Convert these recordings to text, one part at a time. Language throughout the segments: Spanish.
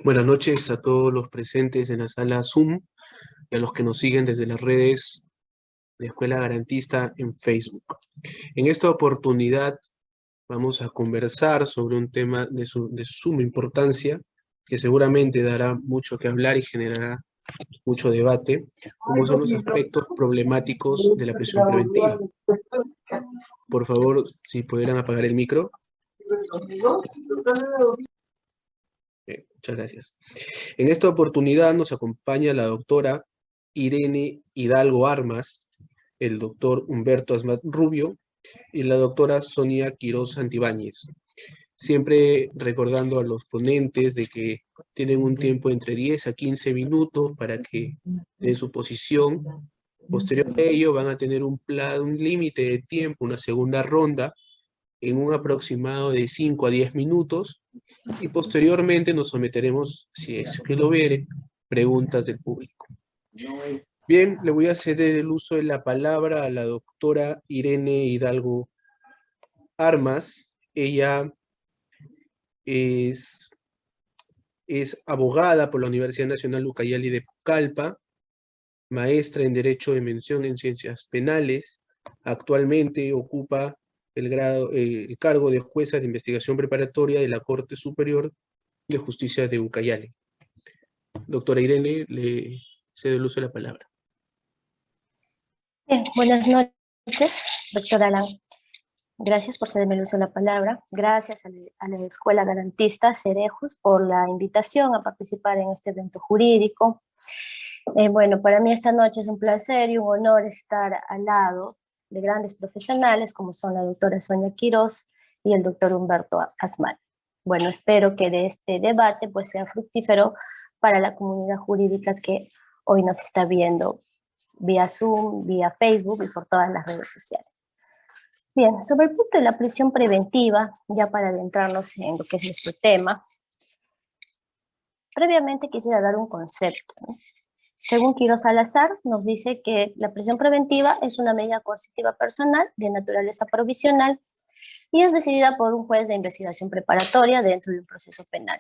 Buenas noches a todos los presentes en la sala Zoom y a los que nos siguen desde las redes de Escuela Garantista en Facebook. En esta oportunidad vamos a conversar sobre un tema de suma importancia que seguramente dará mucho que hablar y generará mucho debate, como son los aspectos problemáticos de la prisión preventiva. Por favor, si pudieran apagar el micro. Muchas gracias. En esta oportunidad nos acompaña la doctora Irene Hidalgo Armas, el doctor Humberto Asmat Rubio y la doctora Sonia Quiroz Santibáñez. Siempre recordando a los ponentes de que tienen un tiempo entre 10 a 15 minutos para que den su posición. Posterior a ello van a tener un límite de tiempo, una segunda ronda, en un aproximado de 5 a 10 minutos, y posteriormente nos someteremos, si es que lo viere, preguntas del público. Bien, le voy a ceder el uso de la palabra a la doctora Irene Hidalgo Armas. Ella es abogada por la Universidad Nacional Ucayali de Pucallpa, maestra en Derecho de Mención en Ciencias Penales. Actualmente ocupa el cargo de jueza de investigación preparatoria de la Corte Superior de Justicia de Ucayali. Doctora Irene, le cedo el uso de la palabra. Bien, buenas noches, doctora Alan. Gracias por cederme el uso de la palabra. Gracias a la Escuela Garantista Cerejos por la invitación a participar en este evento jurídico. Bueno, para mí esta noche es un placer y un honor estar al lado de grandes profesionales como son la doctora Sonia Quiroz y el doctor Humberto Asmat. Bueno, espero que de este debate pues sea fructífero para la comunidad jurídica que hoy nos está viendo vía Zoom, vía Facebook y por todas las redes sociales. Bien, sobre el punto de la prisión preventiva, ya para adentrarnos en lo que es nuestro tema, previamente quisiera dar un concepto, ¿no? Según Quiroz Salazar, nos dice que la prisión preventiva es una medida coercitiva personal de naturaleza provisional y es decidida por un juez de investigación preparatoria dentro de un proceso penal,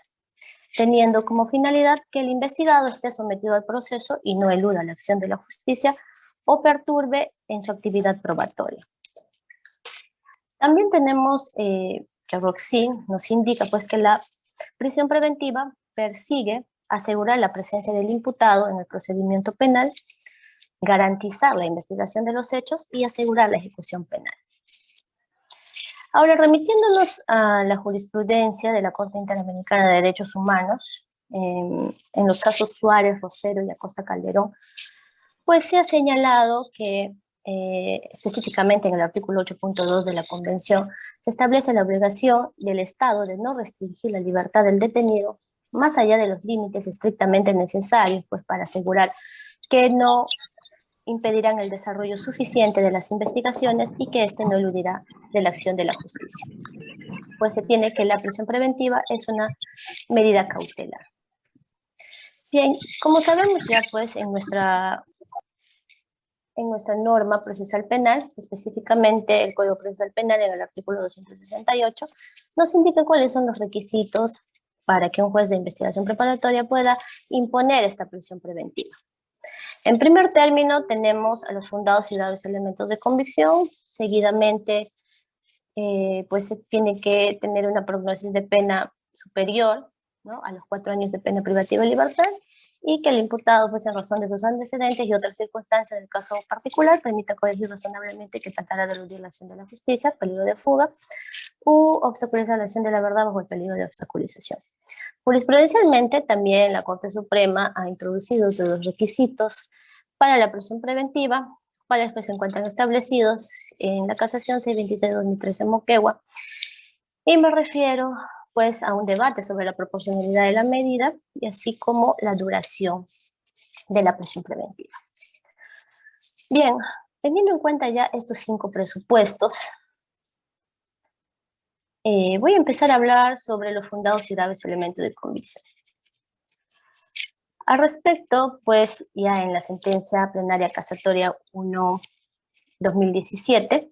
teniendo como finalidad que el investigado esté sometido al proceso y no eluda la acción de la justicia o perturbe en su actividad probatoria. También tenemos que Roxy nos indica pues, que la prisión preventiva persigue asegurar la presencia del imputado en el procedimiento penal, garantizar la investigación de los hechos y asegurar la ejecución penal. Ahora, remitiéndonos a la jurisprudencia de la Corte Interamericana de Derechos Humanos, en los casos Suárez, Rosero y Acosta Calderón, pues se ha señalado que específicamente en el artículo 8.2 de la Convención se establece la obligación del Estado de no restringir la libertad del detenido más allá de los límites estrictamente necesarios, pues para asegurar que no impedirán el desarrollo suficiente de las investigaciones y que éste no eludirá de la acción de la justicia. Pues se tiene que la prisión preventiva es una medida cautelar. Bien, como sabemos ya pues en nuestra norma procesal penal, específicamente el Código Procesal Penal en el artículo 268, nos indica cuáles son los requisitos para que un juez de investigación preparatoria pueda imponer esta prisión preventiva. En primer término, tenemos a los fundados y graves elementos de convicción. Seguidamente, pues se tiene que tener una prognosis de pena superior, ¿no?, a los 4 años de pena privativa de libertad, y que el imputado, pues en razón de sus antecedentes y otras circunstancias del caso particular, permita corregir razonablemente que tratará de eludir la acción de la justicia, peligro de fuga, u obstaculizar la acción de la verdad bajo el peligro de obstaculización. Jurisprudencialmente, también la Corte Suprema ha introducido los requisitos para la prisión preventiva, cuales pues se encuentran establecidos en la Casación 626-2013 Moquegua, y me refiero pues a un debate sobre la proporcionalidad de la medida y así como la duración de la prisión preventiva. Bien, teniendo en cuenta ya estos 5 presupuestos, voy a empezar a hablar sobre los fundados y graves elementos de convicción. Al respecto, pues ya en la sentencia plenaria casatoria 1/2017,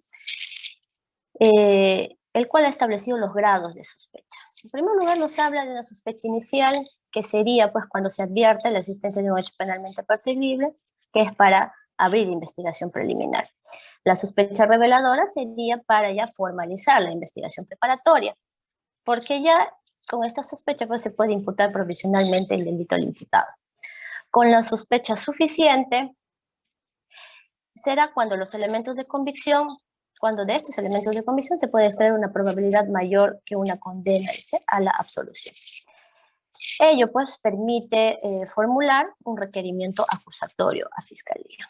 el cual ha establecido los grados de sospecha. En primer lugar, nos habla de una sospecha inicial que sería pues cuando se advierte la existencia de un hecho penalmente perseguible, que es para abrir investigación preliminar. La sospecha reveladora sería para ya formalizar la investigación preparatoria, porque ya con esta sospecha pues, se puede imputar provisionalmente el delito al imputado. Con la sospecha suficiente será cuando los elementos de convicción, cuando de estos elementos de convicción se puede extraer una probabilidad mayor que una condena, dice, a la absolución. Ello pues permite formular un requerimiento acusatorio a Fiscalía.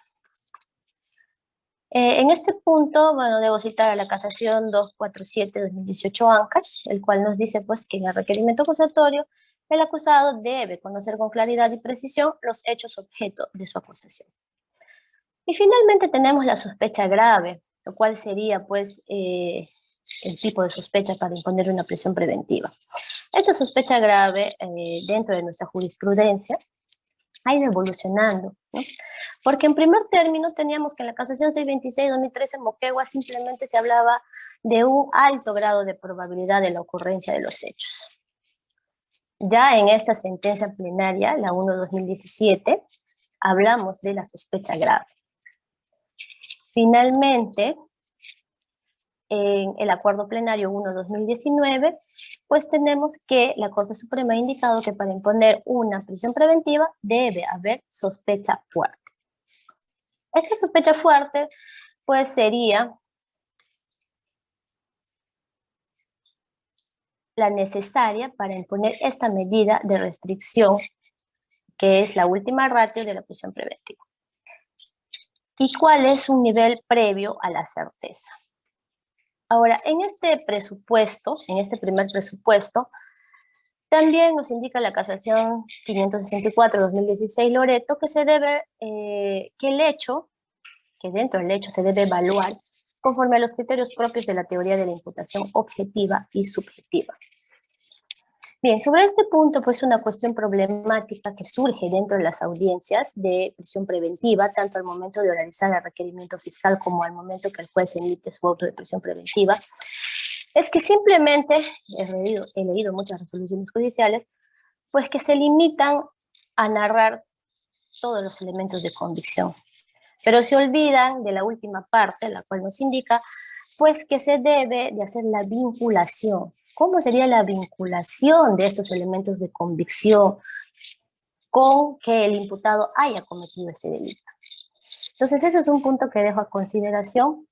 En este punto, bueno, debo citar a la casación 247-2018 ANCASH, el cual nos dice pues que en el requerimiento acusatorio el acusado debe conocer con claridad y precisión los hechos objeto de su acusación. Y finalmente tenemos la sospecha grave, lo cual sería pues el tipo de sospecha para imponer una prisión preventiva. Esta sospecha grave dentro de nuestra jurisprudencia ha ido evolucionando, ¿no? Porque en primer término teníamos que en la casación 626-2013 Moquegua simplemente se hablaba de un alto grado de probabilidad de la ocurrencia de los hechos. Ya en esta sentencia plenaria, la 1-2017, hablamos de la sospecha grave. Finalmente, en el acuerdo plenario 1-2019, pues tenemos que la Corte Suprema ha indicado que para imponer una prisión preventiva debe haber sospecha fuerte. Esta sospecha fuerte, pues sería la necesaria para imponer esta medida de restricción, que es la última ratio de la prisión preventiva. ¿Y cuál es un nivel previo a la certeza? Ahora, en este presupuesto, en este primer presupuesto, también nos indica la casación 564-2016 Loreto que se debe, que dentro del hecho se debe evaluar conforme a los criterios propios de la teoría de la imputación objetiva y subjetiva. Bien, sobre este punto, pues una cuestión problemática que surge dentro de las audiencias de prisión preventiva, tanto al momento de oralizar el requerimiento fiscal como al momento que el juez emite su auto de prisión preventiva, es que simplemente, he leído muchas resoluciones judiciales, pues que se limitan a narrar todos los elementos de convicción, pero se olvidan de la última parte, la cual nos indica pues que se debe de hacer la vinculación. ¿Cómo sería la vinculación de estos elementos de convicción con que el imputado haya cometido ese delito? Entonces ese es un punto que dejo a consideración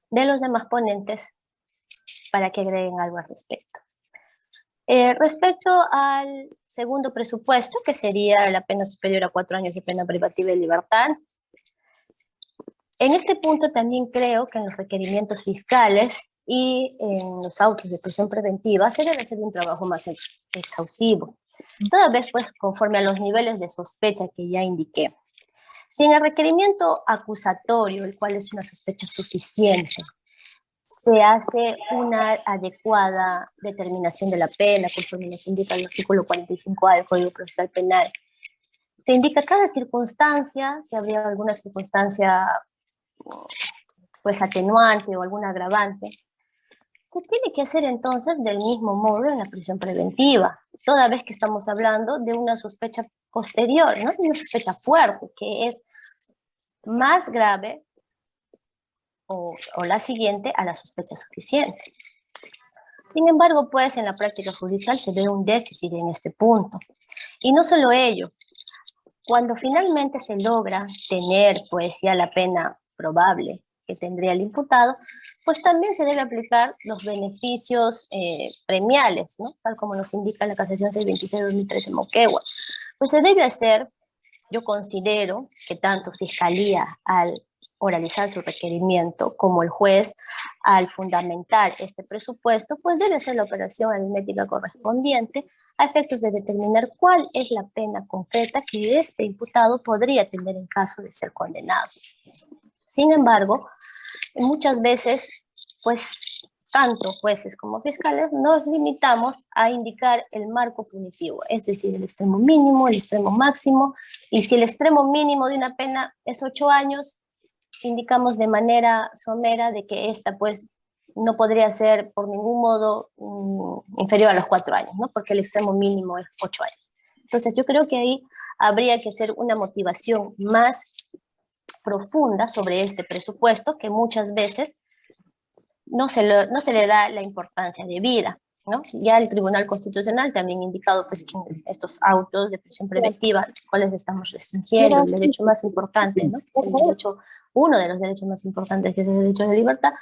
de los demás ponentes para que agreguen algo al respecto. Respecto al segundo presupuesto, que sería la pena superior a 4 años de pena privativa de libertad, en este punto también creo que en los requerimientos fiscales y en los autos de prisión preventiva se debe hacer un trabajo más exhaustivo, toda vez pues conforme a los niveles de sospecha que ya indiqué. Si en el requerimiento acusatorio, el cual es una sospecha suficiente, se hace una adecuada determinación de la pena, conforme nos indica el artículo 45A del Código Procesal Penal, se indica cada circunstancia, si habría alguna circunstancia pues atenuante o algún agravante, se tiene que hacer entonces del mismo modo en la prisión preventiva, toda vez que estamos hablando de una sospecha posterior, ¿no? Una sospecha fuerte, que es más grave o la siguiente a la sospecha suficiente. Sin embargo, pues en la práctica judicial se ve un déficit en este punto. Y no solo ello, cuando finalmente se logra tener pues ya la pena probable que tendría el imputado, pues también se debe aplicar los beneficios premiales, ¿no? Tal como nos indica la casación 626-2013 Moquegua. Pues se debe hacer, yo considero que tanto Fiscalía al oralizar su requerimiento como el juez al fundamentar este presupuesto, pues debe hacer la operación aritmética correspondiente a efectos de determinar cuál es la pena concreta que este imputado podría tener en caso de ser condenado. Sin embargo, muchas veces, pues, tanto jueces como fiscales nos limitamos a indicar el marco punitivo, es decir, el extremo mínimo, el extremo máximo, y si el extremo mínimo de una pena es 8 años, indicamos de manera somera de que esta, pues, no podría ser por ningún modo inferior a los 4 años, ¿no? Porque el extremo mínimo es 8 años. Entonces yo creo que ahí habría que hacer una motivación más profunda sobre este presupuesto que muchas veces no se le da la importancia debida, ¿no? Ya el Tribunal Constitucional también ha indicado pues, que estos autos de prisión preventiva, los cuales estamos restringiendo, el derecho más importante, ¿no? Es el derecho, uno de los derechos más importantes, que es el derecho de libertad,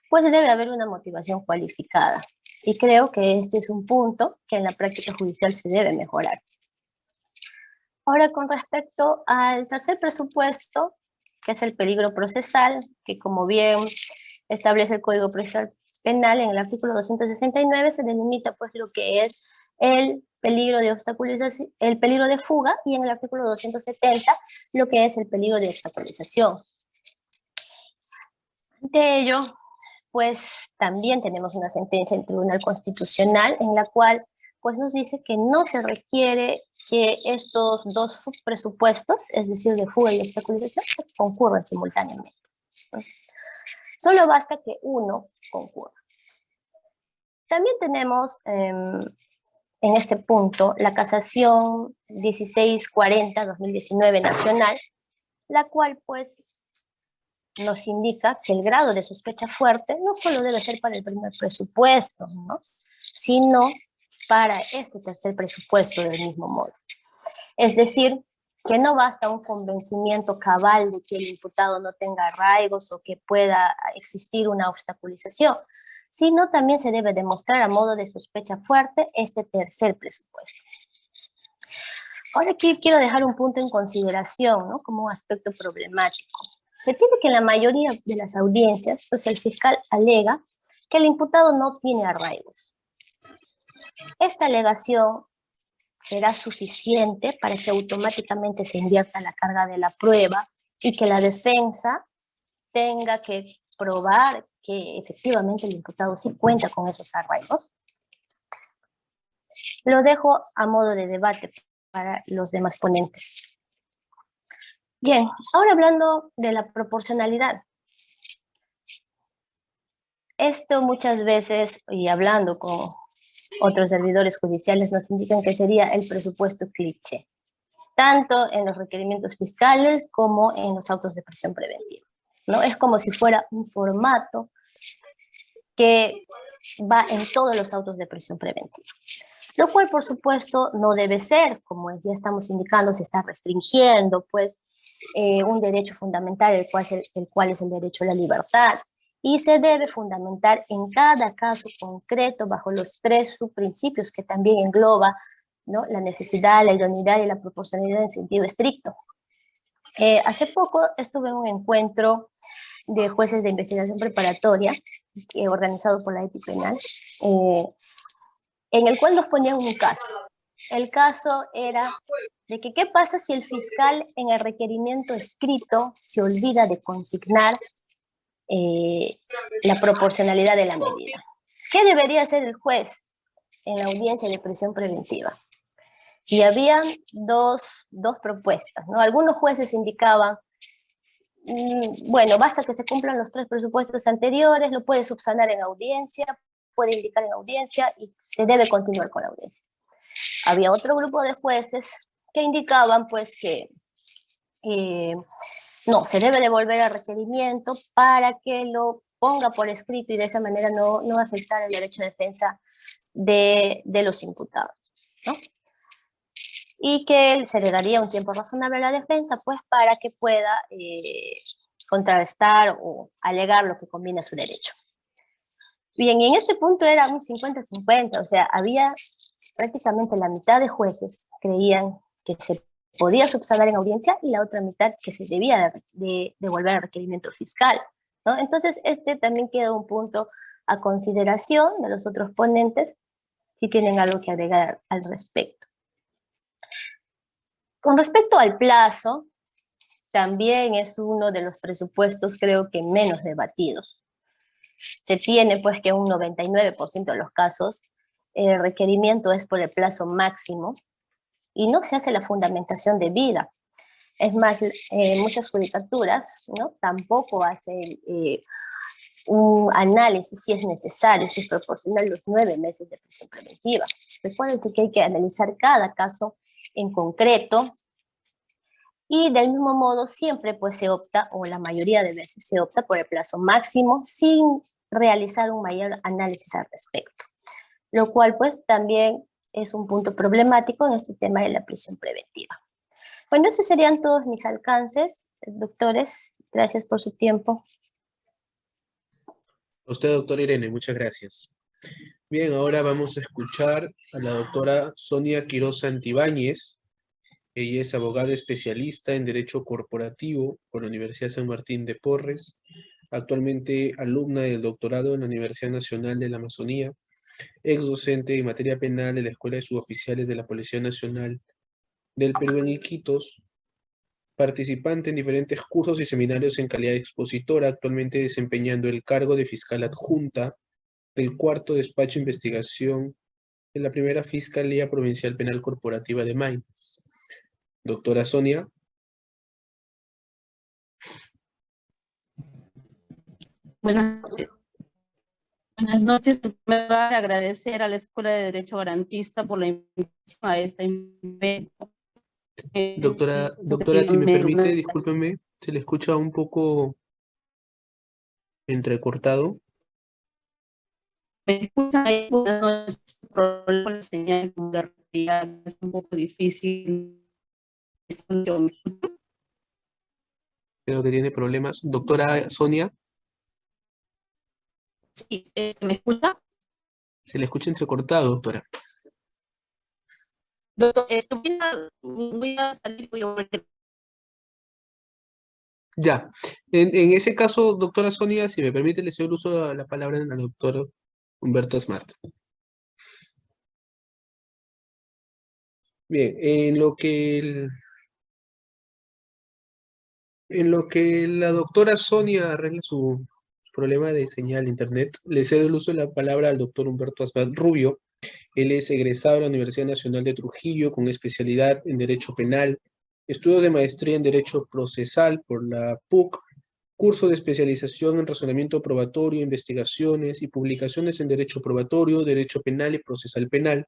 pues debe haber una motivación cualificada. Y creo que este es un punto que en la práctica judicial se debe mejorar. Ahora, con respecto al tercer presupuesto, que es el peligro procesal, que como bien establece el Código Procesal Penal en el artículo 269, se delimita pues lo que es el peligro de obstaculización, el peligro de fuga, y en el artículo 270 lo que es el peligro de obstaculización. Ante ello, pues también tenemos una sentencia del Tribunal Constitucional en la cual pues nos dice que no se requiere que estos dos subpresupuestos, es decir, de fuga y obstaculización, concurran simultáneamente. Solo basta que uno concurra. También tenemos en este punto la casación 1640-2019 nacional, la cual pues nos indica que el grado de sospecha fuerte no solo debe ser para el primer presupuesto, ¿no? Sino para este tercer presupuesto del mismo modo. Es decir, que no basta un convencimiento cabal de que el imputado no tenga arraigos o que pueda existir una obstaculización, sino también se debe demostrar a modo de sospecha fuerte este tercer presupuesto. Ahora aquí quiero dejar un punto en consideración, ¿no? Como un aspecto problemático. Se tiene que en la mayoría de las audiencias, pues el fiscal alega que el imputado no tiene arraigos. Esta alegación será suficiente para que automáticamente se invierta la carga de la prueba y que la defensa tenga que probar que efectivamente el imputado sí cuenta con esos arraigos. Lo dejo a modo de debate para los demás ponentes. Bien, ahora hablando de la proporcionalidad. Esto muchas veces, y hablando con otros servidores judiciales, nos indican que sería el presupuesto cliché, tanto en los requerimientos fiscales como en los autos de prisión preventiva, ¿no? Es como si fuera un formato que va en todos los autos de prisión preventiva. Lo cual, por supuesto, no debe ser, como ya estamos indicando, se está restringiendo, pues, un derecho fundamental, el cual es el derecho a la libertad, y se debe fundamentar en cada caso concreto bajo los 3 subprincipios que también engloba, ¿no? La necesidad, la idoneidad y la proporcionalidad en sentido estricto. Hace poco estuve en un encuentro de jueces de investigación preparatoria organizado por la ETI Penal, en el cual nos ponían un caso. El caso era de que qué pasa si el fiscal en el requerimiento escrito se olvida de consignar la proporcionalidad de la medida. ¿Qué debería hacer el juez en la audiencia de prisión preventiva? Y habían dos propuestas, ¿no? Algunos jueces indicaban, bueno, basta que se cumplan los 3 presupuestos anteriores, lo puede subsanar en audiencia, puede indicar en audiencia y se debe continuar con la audiencia. Había otro grupo de jueces que indicaban pues que no, se debe devolver al requerimiento para que lo ponga por escrito y de esa manera no afectar el derecho de defensa de los imputados, ¿no? Y que se le daría un tiempo razonable a la defensa pues para que pueda contrarrestar o alegar lo que conviene a su derecho. Bien, y en este punto era un 50-50, o sea, había prácticamente la mitad de jueces creían que se podía subsanar en audiencia y la otra mitad que se debía de devolver al requerimiento fiscal, ¿no? Entonces, este también queda un punto a consideración de los otros ponentes si tienen algo que agregar al respecto. Con respecto al plazo, también es uno de los presupuestos creo que menos debatidos. Se tiene pues que un 99% de los casos el requerimiento es por el plazo máximo y no se hace la fundamentación debida. Es más, muchas judicaturas, ¿no? Tampoco hacen un análisis si es necesario, si es proporcional los 9 meses de prisión preventiva. Recuérdense que hay que analizar cada caso en concreto y del mismo modo siempre pues se opta, o la mayoría de veces se opta por el plazo máximo sin realizar un mayor análisis al respecto, lo cual pues también es un punto problemático en este tema de la prisión preventiva. Bueno, esos serían todos mis alcances, doctores. Gracias por su tiempo. A usted, doctora Irene, muchas gracias. Bien, ahora vamos a escuchar a la doctora Sonia Quiroz Santibáñez. Ella es abogada especialista en Derecho Corporativo por la Universidad San Martín de Porres, actualmente alumna del doctorado en la Universidad Nacional de la Amazonía, ex docente en materia penal de la Escuela de Suboficiales de la Policía Nacional del Perú en Iquitos, participante en diferentes cursos y seminarios en calidad de expositora, actualmente desempeñando el cargo de fiscal adjunta del cuarto despacho de investigación en la primera Fiscalía Provincial Penal Corporativa de Maynas. Doctora Sonia. Buenas noches. Buenas noches. En primer lugar, agradecer a la Escuela de Derecho Garantista por la invitación a este evento. Doctora, si me permite, discúlpeme, se le escucha un poco entrecortado. ¿Me escuchan ahí? Buenas noches. Problema con la señal de realidad, es un poco difícil. Creo que tiene problemas. Doctora Sonia, Sí, ¿me escucha? se le escucha entrecortado, doctora. Doctor, voy a salir, voy a volver. Ya, en ese caso, doctora Sonia, si me permite, le cedo el uso de la palabra al doctor Humberto Smart. Bien, en lo que la doctora Sonia arregla su problema de señal de internet, le cedo el uso de la palabra al doctor Humberto Smart Rubio. Él es egresado de la Universidad Nacional de Trujillo con especialidad en Derecho Penal, estudios de maestría en Derecho Procesal por la PUC, curso de especialización en razonamiento probatorio, investigaciones y publicaciones en Derecho Probatorio, Derecho Penal y Procesal Penal.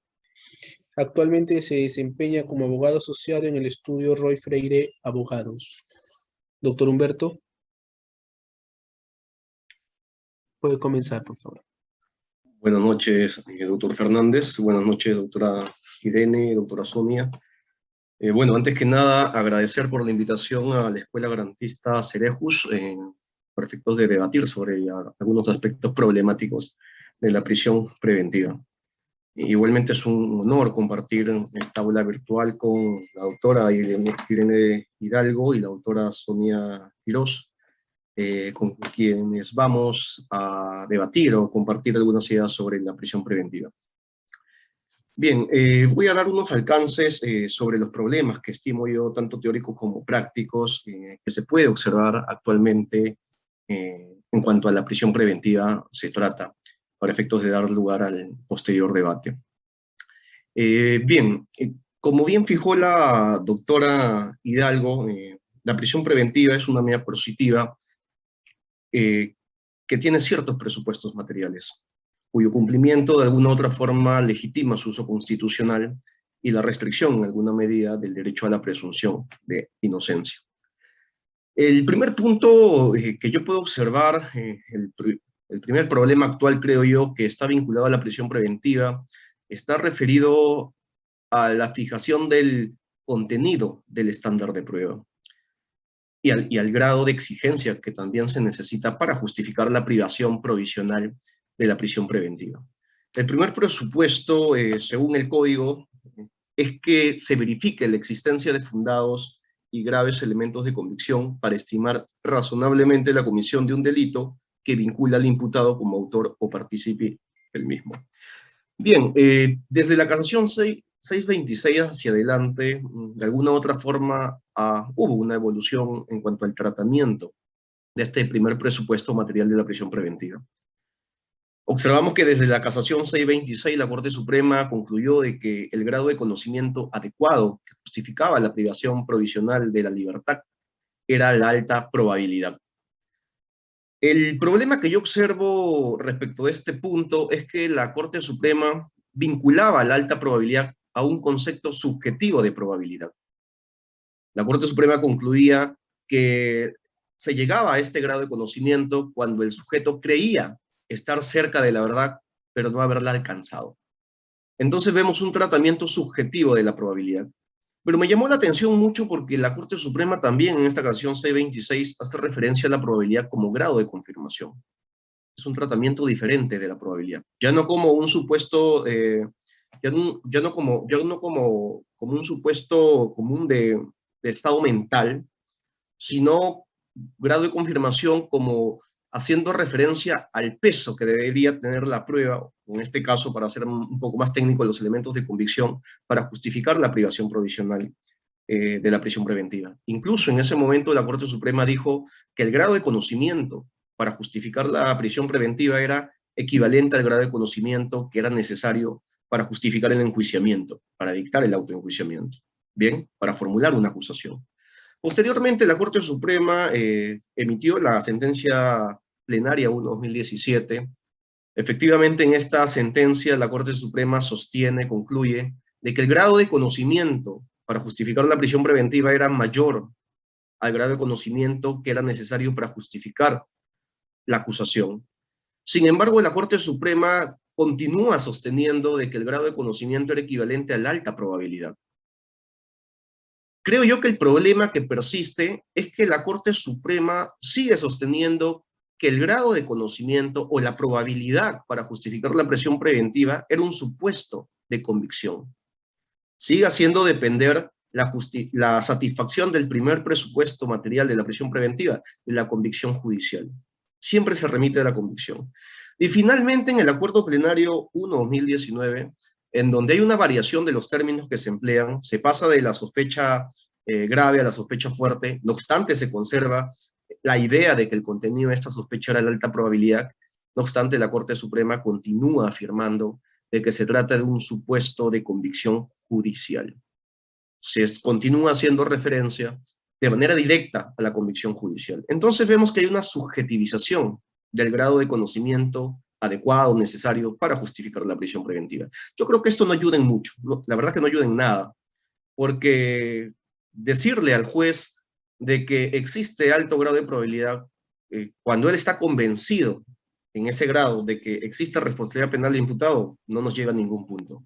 Actualmente se desempeña como abogado asociado en el estudio Roy Freire Abogados. Doctor Humberto, puede comenzar, por favor. Buenas noches, doctor Fernández. Buenas noches, doctora Irene, doctora Sonia. Bueno, antes que nada, agradecer por la invitación a la Escuela Garantista Cerejus por efectos de debatir sobre algunos aspectos problemáticos de la prisión preventiva. Igualmente es un honor compartir esta aula virtual con la doctora Irene Hidalgo y la doctora Sonia Quiroz, con quienes vamos a debatir o compartir algunas ideas sobre la prisión preventiva. Bien, voy a dar unos alcances sobre los problemas que estimo yo, tanto teóricos como prácticos, que se puede observar actualmente en cuanto a la prisión preventiva se trata, para efectos de dar lugar al posterior debate. Bien, como bien fijó la doctora Hidalgo, la prisión preventiva es una medida coercitiva que tiene ciertos presupuestos materiales, cuyo cumplimiento de alguna u otra forma legitima su uso constitucional y la restricción en alguna medida del derecho a la presunción de inocencia. El primer punto que yo puedo observar, el primer problema actual, creo yo, que está vinculado a la prisión preventiva, está referido a la fijación del contenido del estándar de prueba y al grado de exigencia que también se necesita para justificar la privación provisional de la prisión preventiva. El primer presupuesto, según el Código, es que se verifique la existencia de fundados y graves elementos de convicción para estimar razonablemente la comisión de un delito que vincula al imputado como autor o partícipe del mismo. Bien, desde la casación 626 hacia adelante, de alguna u otra forma, hubo una evolución en cuanto al tratamiento de este primer presupuesto material de la prisión preventiva. Observamos que desde la casación 626 la Corte Suprema concluyó de que el grado de conocimiento adecuado que justificaba la privación provisional de la libertad era la alta probabilidad. El problema que yo observo respecto a este punto es que la Corte Suprema vinculaba la alta probabilidad a un concepto subjetivo de probabilidad. La Corte Suprema concluía que se llegaba a este grado de conocimiento cuando el sujeto creía estar cerca de la verdad, pero no haberla alcanzado. Entonces vemos un tratamiento subjetivo de la probabilidad. Pero me llamó la atención mucho porque la Corte Suprema también en esta canción C26 hace referencia a la probabilidad como grado de confirmación. Es un tratamiento diferente de la probabilidad. Ya no como un supuesto, como un supuesto común de estado mental, sino grado de confirmación como haciendo referencia al peso que debería tener la prueba, en este caso, para ser un poco más técnico, los elementos de convicción para justificar la privación provisional de la prisión preventiva. Incluso en ese momento la Corte Suprema dijo que el grado de conocimiento para justificar la prisión preventiva era equivalente al grado de conocimiento que era necesario para justificar el enjuiciamiento, para dictar el autoenjuiciamiento, bien, para formular una acusación. Posteriormente, la Corte Suprema emitió la sentencia plenaria 1/2017. Efectivamente, en esta sentencia, la Corte Suprema concluye de que el grado de conocimiento para justificar la prisión preventiva era mayor al grado de conocimiento que era necesario para justificar la acusación. Sin embargo, la Corte Suprema continúa sosteniendo de que el grado de conocimiento era equivalente a la alta probabilidad. Creo yo que el problema que persiste es que la Corte Suprema sigue sosteniendo que el grado de conocimiento o la probabilidad para justificar la prisión preventiva era un supuesto de convicción. Sigue haciendo depender la satisfacción del primer presupuesto material de la prisión preventiva de la convicción judicial. Siempre se remite a la convicción. Y finalmente, en el Acuerdo Plenario 1/2019, en donde hay una variación de los términos que se emplean, se pasa de la sospecha grave a la sospecha fuerte, no obstante se conserva la idea de que el contenido de esta sospecha era la alta probabilidad. No obstante, la Corte Suprema continúa afirmando de que se trata de un supuesto de convicción judicial. Se continúa haciendo referencia de manera directa a la convicción judicial. Entonces vemos que hay una subjetivización del grado de conocimiento adecuado, necesario para justificar la prisión preventiva. Yo creo que esto no ayuda en mucho, la verdad que no ayuda en nada, porque decirle al juez de que existe alto grado de probabilidad, cuando él está convencido en ese grado de que existe responsabilidad penal del imputado, no nos llega a ningún punto.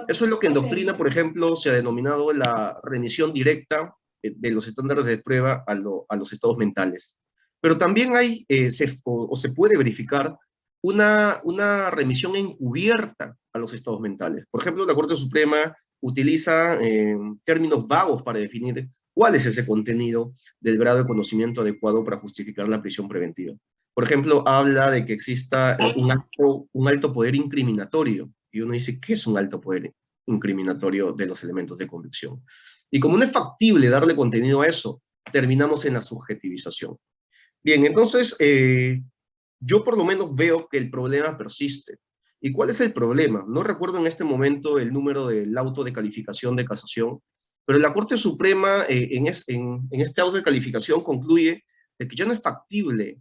Eso es lo que en doctrina, por ejemplo, se ha denominado la remisión directa de los estándares de prueba a los estados mentales. Pero también hay, se puede verificar una remisión encubierta a los estados mentales. Por ejemplo, la Corte Suprema utiliza términos vagos para definir cuál es ese contenido del grado de conocimiento adecuado para justificar la prisión preventiva. Por ejemplo, habla de que exista un alto poder incriminatorio. Y uno dice, ¿qué es un alto poder incriminatorio de los elementos de convicción? Y como no es factible darle contenido a eso, terminamos en la subjetivización. Bien, entonces, yo por lo menos veo que el problema persiste. ¿Y cuál es el problema? No recuerdo en este momento el número del auto de calificación de casación, pero la Corte Suprema en este auto de calificación concluye de que ya no es factible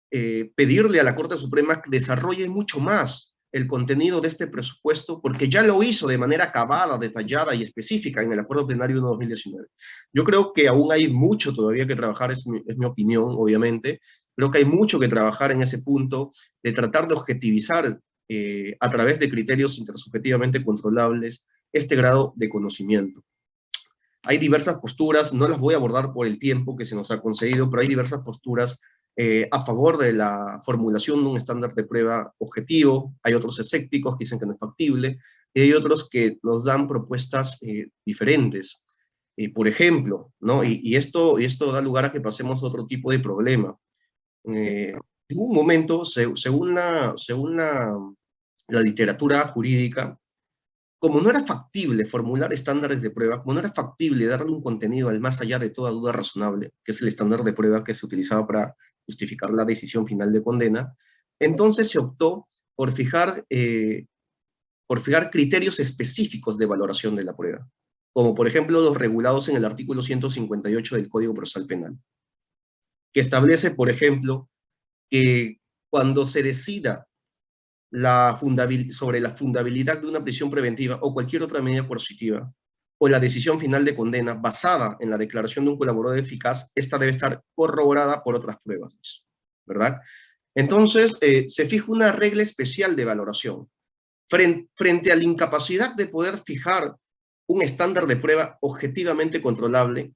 pedirle a la Corte Suprema que desarrolle mucho más el contenido de este presupuesto, porque ya lo hizo de manera acabada, detallada y específica en el Acuerdo Plenario 1/2019. Yo creo que aún hay mucho todavía que trabajar, es mi opinión, obviamente. Creo que hay mucho que trabajar en ese punto de tratar de objetivizar a través de criterios intersubjetivamente controlables este grado de conocimiento. Hay diversas posturas, no las voy a abordar por el tiempo que se nos ha concedido, pero hay diversas posturas a favor de la formulación de un estándar de prueba objetivo. Hay otros escépticos que dicen que no es factible, y hay otros que nos dan propuestas diferentes. Por ejemplo, ¿no? y esto da lugar a que pasemos a otro tipo de problema. En un momento, según la literatura jurídica, como no era factible formular estándares de prueba, como no era factible darle un contenido al más allá de toda duda razonable, que es el estándar de prueba que se utilizaba para justificar la decisión final de condena, entonces se optó por fijar criterios específicos de valoración de la prueba, como por ejemplo los regulados en el artículo 158 del Código Procesal Penal, que establece, por ejemplo, que cuando se decida sobre la fundabilidad de una prisión preventiva o cualquier otra medida coercitiva, o la decisión final de condena basada en la declaración de un colaborador eficaz, esta debe estar corroborada por otras pruebas, ¿verdad? Entonces, se fija una regla especial de valoración. Frente a la incapacidad de poder fijar un estándar de prueba objetivamente controlable,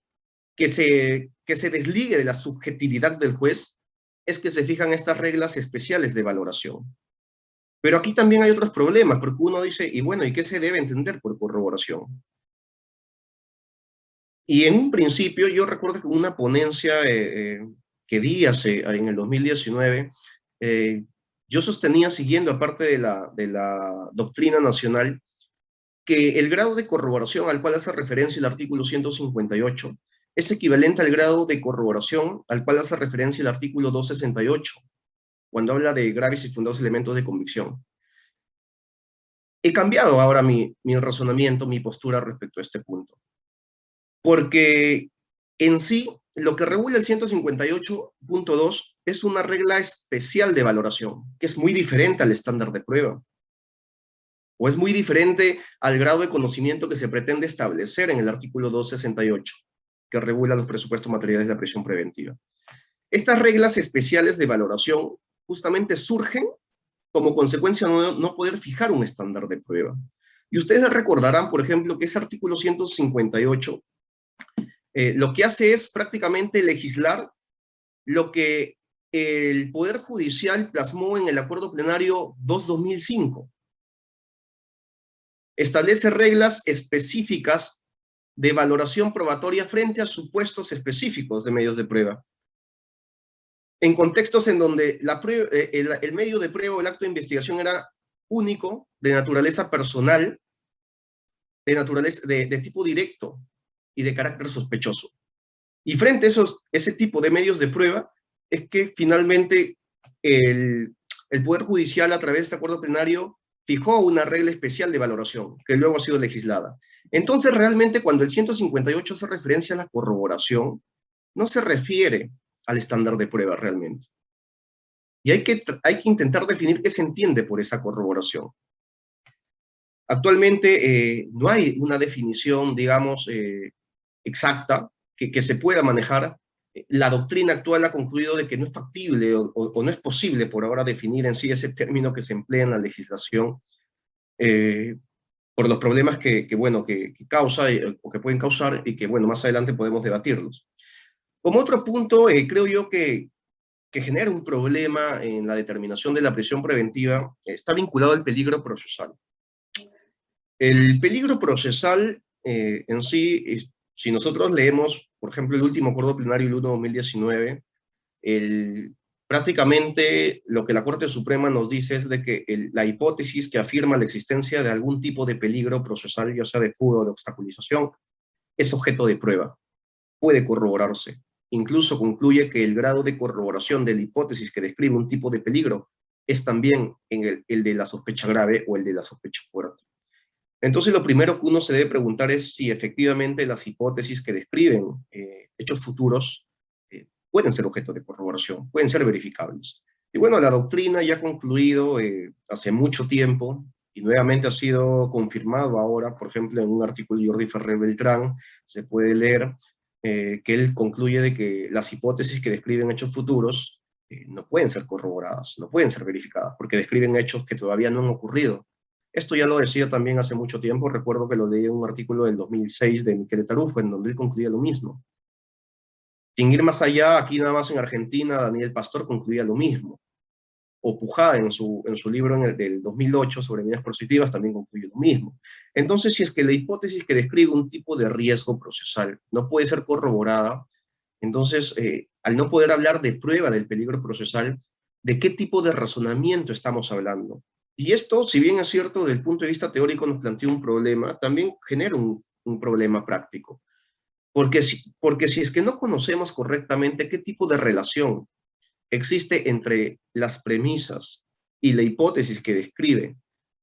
que se desligue de la subjetividad del juez, es que se fijan estas reglas especiales de valoración. Pero aquí también hay otros problemas, porque uno dice, y bueno, ¿y qué se debe entender por corroboración? Y en un principio, yo recuerdo que una ponencia que di en el 2019, yo sostenía, siguiendo aparte de la doctrina nacional, que el grado de corroboración al cual hace referencia el artículo 158 es equivalente al grado de corroboración al cual hace referencia el artículo 268, cuando habla de graves y fundados elementos de convicción. He cambiado ahora mi razonamiento, mi postura respecto a este punto. Porque en sí, lo que regula el 158.2 es una regla especial de valoración, que es muy diferente al estándar de prueba, o es muy diferente al grado de conocimiento que se pretende establecer en el artículo 268, que regula los presupuestos materiales de la prisión preventiva. Estas reglas especiales de valoración justamente surgen como consecuencia de no poder fijar un estándar de prueba. Y ustedes recordarán, por ejemplo, que ese artículo 158 lo que hace es prácticamente legislar lo que el Poder Judicial plasmó en el Acuerdo Plenario 2/2005. Establece reglas específicas de valoración probatoria frente a supuestos específicos de medios de prueba. En contextos en donde el medio de prueba o el acto de investigación era único, de naturaleza personal, de tipo directo y de carácter sospechoso. Y frente a ese tipo de medios de prueba, es que finalmente el Poder Judicial, a través de este acuerdo plenario, fijó una regla especial de valoración, que luego ha sido legislada. Entonces, realmente, cuando el 158 hace referencia a la corroboración, no se refiere al estándar de prueba realmente. Y hay que intentar definir qué se entiende por esa corroboración. Actualmente no hay una definición, digamos, exacta que se pueda manejar. La doctrina actual ha concluido de que no es factible o no es posible por ahora definir en sí ese término que se emplea en la legislación por los problemas que causa o que pueden causar y que, bueno, más adelante podemos debatirlos. Como otro punto, creo yo que genera un problema en la determinación de la prisión preventiva está vinculado al peligro procesal. El peligro procesal en sí, si nosotros leemos, por ejemplo, el último acuerdo plenario, el 1/2019, prácticamente lo que la Corte Suprema nos dice es de que la hipótesis que afirma la existencia de algún tipo de peligro procesal, ya sea de fuga o de obstaculización, es objeto de prueba, puede corroborarse. Incluso concluye que el grado de corroboración de la hipótesis que describe un tipo de peligro es también en el de la sospecha grave o el de la sospecha fuerte. Entonces, lo primero que uno se debe preguntar es si efectivamente las hipótesis que describen hechos futuros pueden ser objeto de corroboración, pueden ser verificables. Y bueno, la doctrina ya ha concluido hace mucho tiempo y nuevamente ha sido confirmado ahora, por ejemplo, en un artículo de Jordi Ferrer Beltrán, se puede leer que él concluye de que las hipótesis que describen hechos futuros no pueden ser corroboradas, no pueden ser verificadas, porque describen hechos que todavía no han ocurrido. Esto ya lo decía también hace mucho tiempo, recuerdo que lo leí en un artículo del 2006 de Michele Tarufo, en donde él concluía lo mismo. Sin ir más allá, aquí nada más en Argentina, Daniel Pastor concluía lo mismo. O Pujada en su libro del 2008 sobre medidas coercitivas también concluye lo mismo. Entonces, si es que la hipótesis que describe un tipo de riesgo procesal no puede ser corroborada, entonces, al no poder hablar de prueba del peligro procesal, ¿de qué tipo de razonamiento estamos hablando? Y esto, si bien es cierto, desde el punto de vista teórico nos plantea un problema, también genera un problema práctico. Porque si es que no conocemos correctamente qué tipo de relación existe entre las premisas y la hipótesis que describe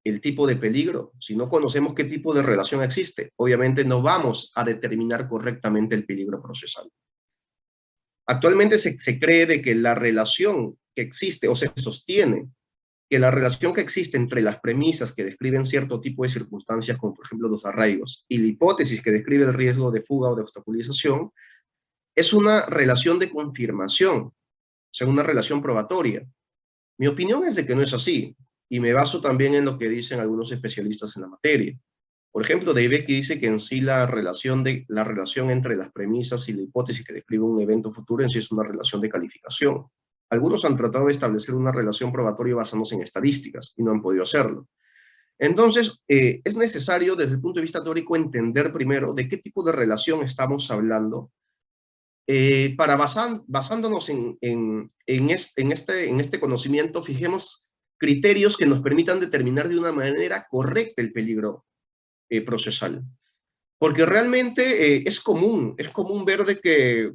el tipo de peligro, si no conocemos qué tipo de relación existe, obviamente no vamos a determinar correctamente el peligro procesal. Actualmente se cree de que la relación que existe o se sostiene que la relación que existe entre las premisas que describen cierto tipo de circunstancias, como por ejemplo los arraigos, y la hipótesis que describe el riesgo de fuga o de obstaculización, es una relación de confirmación, o sea, una relación probatoria. Mi opinión es de que no es así, y me baso también en lo que dicen algunos especialistas en la materia. Por ejemplo, Debicki dice que en sí la relación entre las premisas y la hipótesis que describe un evento futuro en sí es una relación de calificación. Algunos han tratado de establecer una relación probatoria basándose en estadísticas y no han podido hacerlo. Entonces, es necesario desde el punto de vista teórico entender primero de qué tipo de relación estamos hablando para basándonos en este conocimiento, fijemos criterios que nos permitan determinar de una manera correcta el peligro procesal. Porque realmente es común ver de que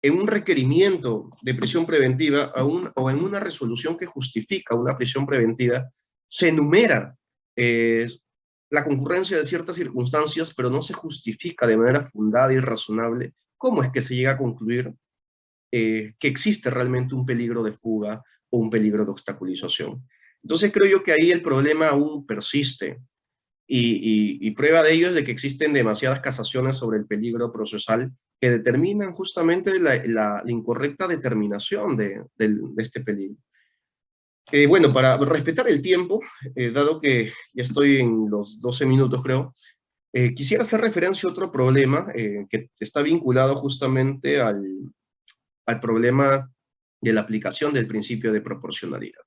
en un requerimiento de prisión preventiva o en una resolución que justifica una prisión preventiva, se enumera la concurrencia de ciertas circunstancias, pero no se justifica de manera fundada y razonable cómo es que se llega a concluir que existe realmente un peligro de fuga o un peligro de obstaculización. Entonces creo yo que ahí el problema aún persiste. Y prueba de ello es de que existen demasiadas casaciones sobre el peligro procesal que determinan justamente la incorrecta determinación de este peligro. Bueno, para respetar el tiempo, dado que ya estoy en los 12 minutos creo, quisiera hacer referencia a otro problema que está vinculado justamente al problema de la aplicación del principio de proporcionalidad.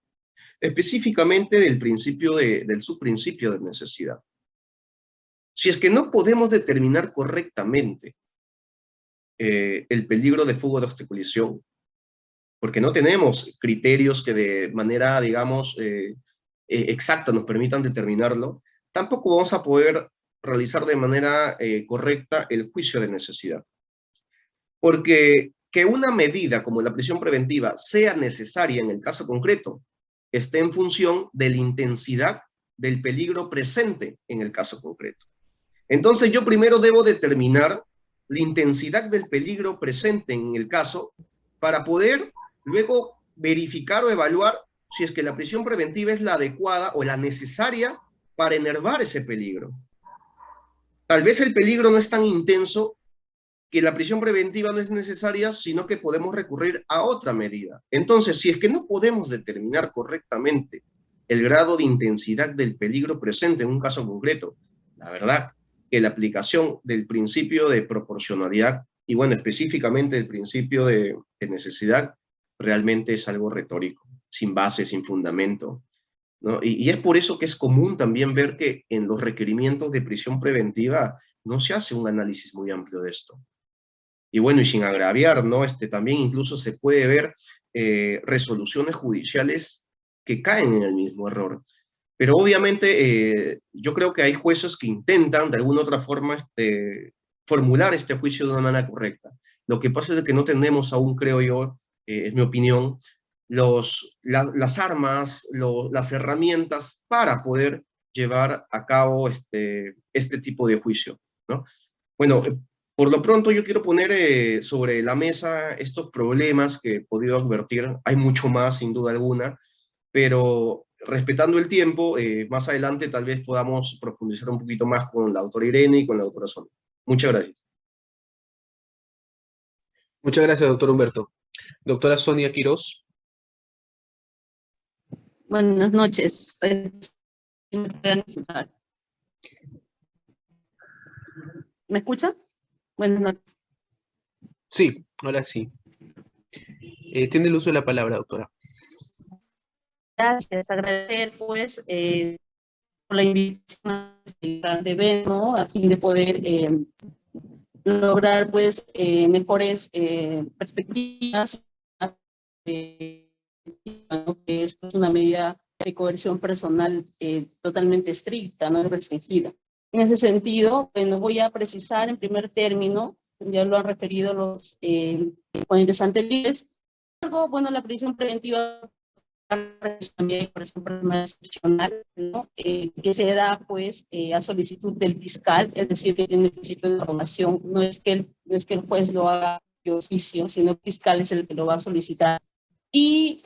Específicamente del subprincipio de necesidad. Si es que no podemos determinar correctamente el peligro de fuga o de obstaculización, porque no tenemos criterios que de manera, digamos, exacta nos permitan determinarlo, tampoco vamos a poder realizar de manera correcta el juicio de necesidad. Porque que una medida como la prisión preventiva sea necesaria en el caso concreto, está en función de la intensidad del peligro presente en el caso concreto. Entonces yo primero debo determinar la intensidad del peligro presente en el caso para poder luego verificar o evaluar si es que la prisión preventiva es la adecuada o la necesaria para enervar ese peligro. Tal vez el peligro no es tan intenso que la prisión preventiva no es necesaria, sino que podemos recurrir a otra medida. Entonces, si es que no podemos determinar correctamente el grado de intensidad del peligro presente en un caso concreto, la verdad que la aplicación del principio de proporcionalidad, y bueno, específicamente el principio de necesidad, realmente es algo retórico, sin base, sin fundamento, ¿no? Y es por eso que es común también ver que en los requerimientos de prisión preventiva no se hace un análisis muy amplio de esto. Y bueno, y sin agraviar, ¿no? También incluso se puede ver resoluciones judiciales que caen en el mismo error. Pero obviamente yo creo que hay jueces que intentan de alguna otra forma formular este juicio de una manera correcta. Lo que pasa es que no tenemos aún, creo yo, es mi opinión, las armas, las herramientas para poder llevar a cabo este tipo de juicio, ¿no? Bueno, por lo pronto yo quiero poner sobre la mesa estos problemas que he podido advertir. Hay mucho más, sin duda alguna, pero respetando el tiempo, más adelante tal vez podamos profundizar un poquito más con la doctora Irene y con la doctora Sonia. Muchas gracias. Muchas gracias, doctor Humberto. Doctora Sonia Quirós. Buenas noches. ¿Me escucha? Buenas noches. Sí, ahora sí. Tiene el uso de la palabra, doctora. Gracias. Agradecer, pues, por la invitación a este gran evento, ¿no? A fin de poder lograr, pues, mejores perspectivas, ¿no? Que es pues, una medida de coerción personal totalmente estricta, no restringida. En ese sentido, bueno, voy a precisar en primer término, ya lo han referido los ponentes anteriores. Bueno, la prisión preventiva también prisión personal excepcional, ¿no? Que se da pues a solicitud del fiscal, es decir, que tiene el principio de información, no es que el juez lo haga oficio, sino el fiscal es el que lo va a solicitar. Y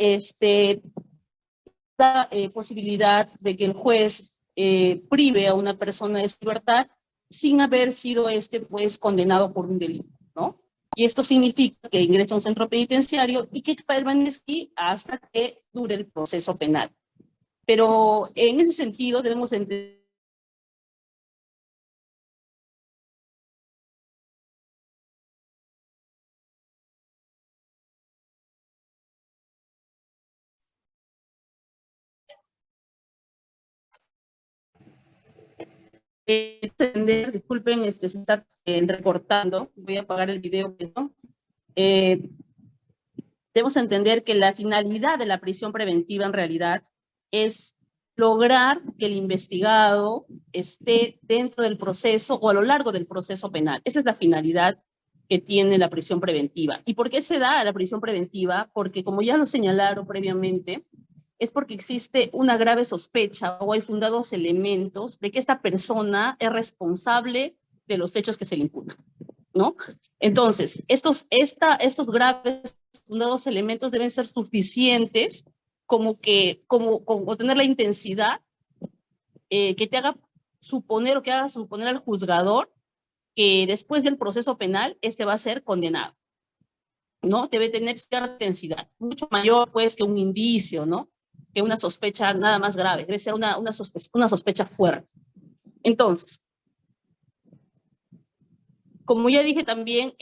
la posibilidad de que el juez prive a una persona de su libertad sin haber sido pues, condenado por un delito, ¿no? Y esto significa que ingresa a un centro penitenciario y que permanezca aquí hasta que dure el proceso penal. Pero en ese sentido debemos entender disculpen, se está recortando, voy a apagar el video, ¿no? Debemos entender que la finalidad de la prisión preventiva en realidad es lograr que el investigado esté dentro del proceso o a lo largo del proceso penal. Esa es la finalidad que tiene la prisión preventiva. ¿Y por qué se da la prisión preventiva? Porque, como ya lo señalaron previamente, es porque existe una grave sospecha o hay fundados elementos de que esta persona es responsable de los hechos que se le imputan, ¿no? Entonces, estos graves fundados elementos deben ser suficientes como tener la intensidad que te haga suponer o que haga suponer al juzgador que después del proceso penal este va a ser condenado, ¿no? Debe tener cierta intensidad, mucho mayor pues que un indicio, ¿no? Que una sospecha nada más grave, debe ser una sospecha fuerte. Entonces, como ya dije también,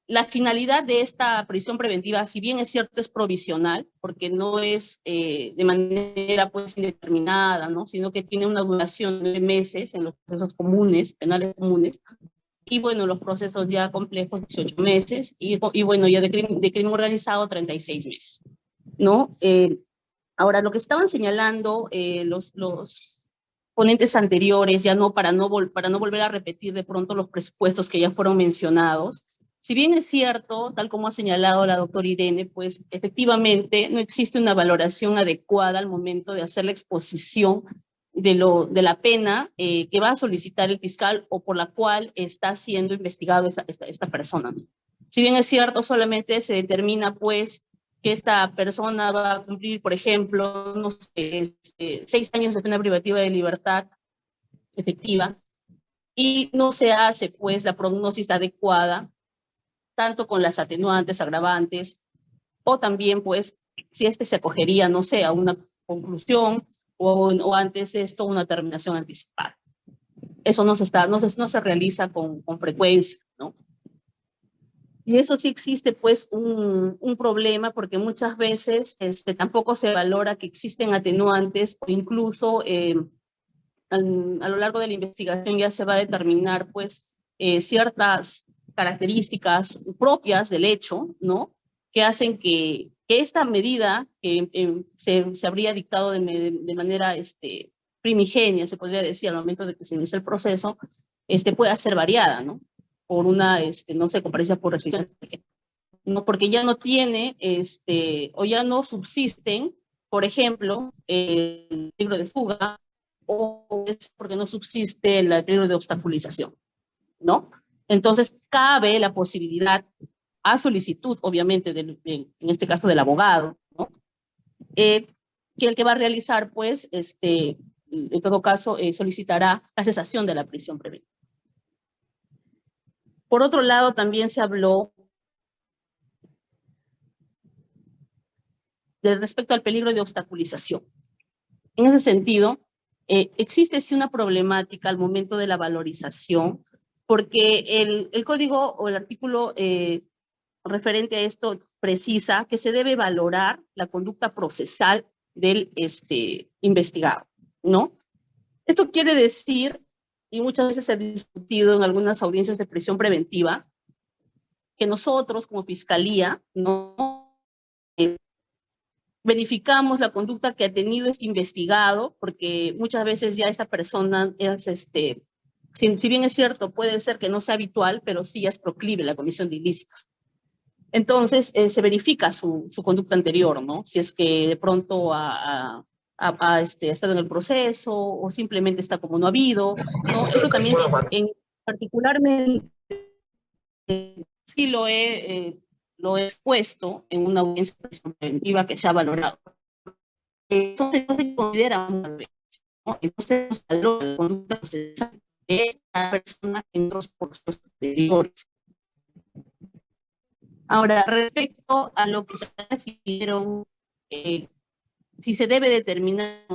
la finalidad de esta prisión preventiva, si bien es cierto, es provisional, porque no es de manera pues indeterminada, ¿no? Sino que tiene una duración de meses en los procesos comunes, penales comunes, y bueno, los procesos ya complejos, 18 meses, y bueno, ya de crimen organizado, 36 meses, ¿no? Ahora, lo que estaban señalando los ponentes anteriores, ya no para no volver a repetir de pronto los presupuestos que ya fueron mencionados, si bien es cierto, tal como ha señalado la doctora Irene, pues efectivamente no existe una valoración adecuada al momento de hacer la exposición de la pena que va a solicitar el fiscal o por la cual está siendo investigado esta persona. Si bien es cierto, solamente se determina pues que esta persona va a cumplir, por ejemplo, no sé, 6 años de pena privativa de libertad efectiva y no se hace pues la prognosis adecuada tanto con las atenuantes, agravantes, o también, pues, si se acogería, no sé, a una conclusión o antes de esto una terminación anticipada. Eso no se realiza con frecuencia, ¿no? Y eso sí existe, pues, un problema, porque muchas veces tampoco se valora que existen atenuantes o incluso a lo largo de la investigación ya se va a determinar, pues, ciertas características propias del hecho, ¿no? Que hacen que esta medida que se habría dictado de manera primigenia, se podría decir, al momento de que se inicia el proceso, pueda ser variada, ¿no? Por una, no sé, comparecencia por restricciones, ¿no? Porque ya no tiene, o ya no subsisten, por ejemplo, el peligro de fuga, o es porque no subsiste el peligro de obstaculización, ¿no? Entonces, cabe la posibilidad, a solicitud, obviamente, en este caso del abogado, ¿no? Que el que va a realizar, pues, en todo caso, solicitará la cesación de la prisión preventiva. Por otro lado, también se habló respecto al peligro de obstaculización. En ese sentido, existe sí una problemática al momento de la valorización, porque el código o el artículo referente a esto precisa que se debe valorar la conducta procesal del investigado, ¿no? Esto quiere decir, y muchas veces se ha discutido en algunas audiencias de prisión preventiva, que nosotros como fiscalía no verificamos la conducta que ha tenido este investigado, porque muchas veces ya esta persona es, si bien es cierto, puede ser que no sea habitual, pero sí ya es proclive a la comisión de ilícitos. Entonces, se verifica su conducta anterior, ¿no? Si es que de pronto ha estado en el proceso o simplemente está como no ha habido, ¿no? Eso también, particularmente sí lo he expuesto en una audiencia de prisión preventiva que se ha valorado. Eso no se considera una vez, ¿no? Entonces nos valora la conducta procesal de esta persona en los procesos posteriores. Ahora, respecto a lo que se refirieron, si se debe determinar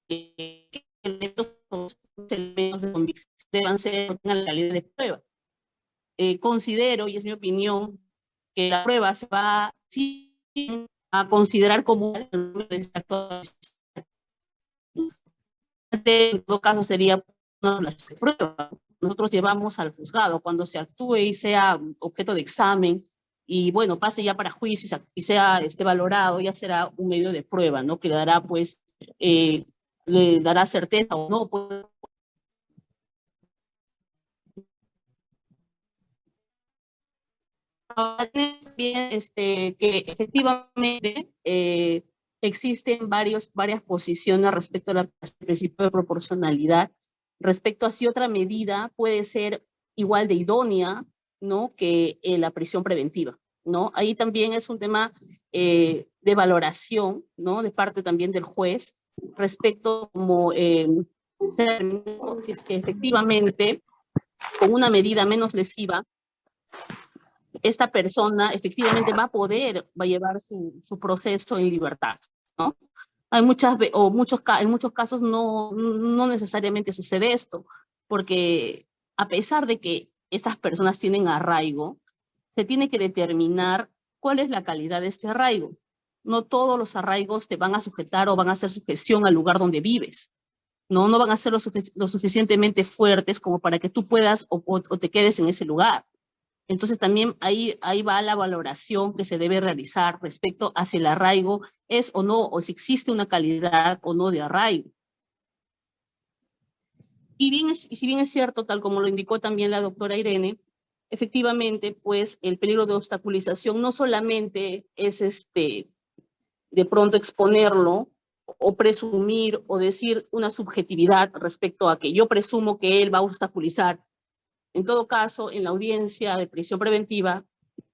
que estos elementos de convicción deban ser una calidad de prueba. Considero, y es mi opinión, que la prueba se va a considerar como el número de esta actuación. En todo caso sería una prueba. Nosotros llevamos al juzgado cuando se actúe y sea objeto de examen y bueno, pase ya para juicio y sea valorado, ya será un medio de prueba, ¿no? Que dará pues, le dará certeza o no. Pues, bien, que efectivamente existen varias posiciones respecto al principio de proporcionalidad, respecto a si otra medida puede ser igual de idónea, ¿no? Que la prisión preventiva, ¿no? Ahí también es un tema de valoración, ¿no? De parte también del juez, respecto como si es que efectivamente con una medida menos lesiva esta persona efectivamente va a llevar su proceso en libertad, ¿no? Hay en muchos casos no necesariamente sucede esto, porque a pesar de que estas personas tienen arraigo, se tiene que determinar cuál es la calidad de este arraigo. No todos los arraigos te van a sujetar o van a hacer sujeción al lugar donde vives. No van a ser lo suficientemente fuertes como para que tú puedas o te quedes en ese lugar. Entonces también ahí va la valoración que se debe realizar respecto a si el arraigo es o no, o si existe una calidad o no de arraigo. Y si bien es cierto, tal como lo indicó también la doctora Irene, efectivamente, pues el peligro de obstaculización no solamente es de pronto exponerlo o presumir o decir una subjetividad respecto a que yo presumo que él va a obstaculizar. En todo caso, en la audiencia de prisión preventiva,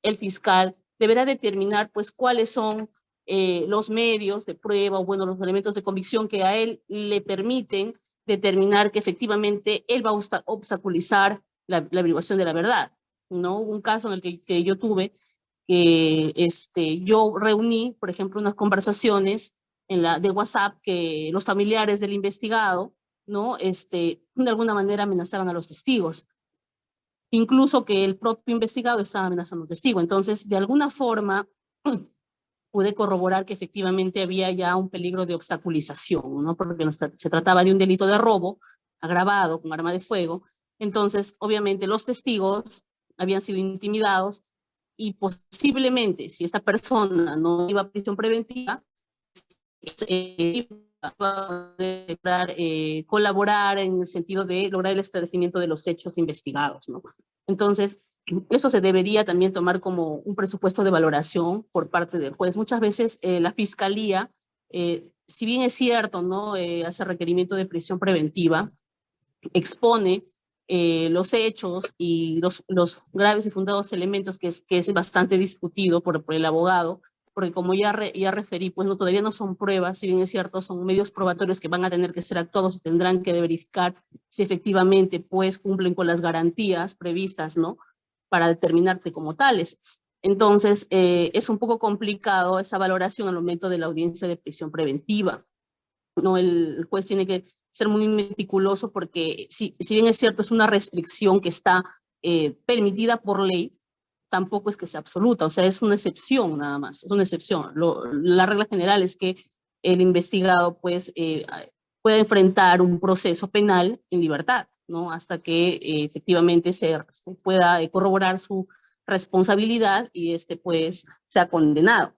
el fiscal deberá determinar pues cuáles son los medios de prueba o bueno, los elementos de convicción que a él le permiten determinar que efectivamente él va a obstaculizar la averiguación de la verdad, ¿no? Hubo un caso en el que yo tuve que yo reuní, por ejemplo, unas conversaciones de WhatsApp que los familiares del investigado, ¿no? De alguna manera amenazaban a los testigos. Incluso que el propio investigado estaba amenazando a un testigo. Entonces, de alguna forma, pude corroborar que efectivamente había ya un peligro de obstaculización, ¿no? Porque se trataba de un delito de robo agravado con arma de fuego. Entonces, obviamente, los testigos habían sido intimidados y posiblemente, si esta persona no iba a prisión preventiva, colaborar en el sentido de lograr el esclarecimiento de los hechos investigados, ¿no? Entonces, eso se debería también tomar como un presupuesto de valoración por parte del juez. Muchas veces la fiscalía, si bien es cierto, ¿no? Hace requerimiento de prisión preventiva, expone los hechos y los graves y fundados elementos que es bastante discutido por el abogado, porque como ya referí, pues todavía no son pruebas, si bien es cierto, son medios probatorios que van a tener que ser actuados y tendrán que verificar si efectivamente pues cumplen con las garantías previstas, ¿no? Para determinarte como tales. Entonces, es un poco complicado esa valoración al momento de la audiencia de prisión preventiva, ¿no? El juez tiene que ser muy meticuloso porque si bien es cierto, es una restricción que está permitida por ley, tampoco es que sea absoluta, o sea, es una excepción nada más, es una excepción. La regla general es que el investigado pues puede enfrentar un proceso penal en libertad, ¿no? Hasta que efectivamente se pueda corroborar su responsabilidad y pues sea condenado.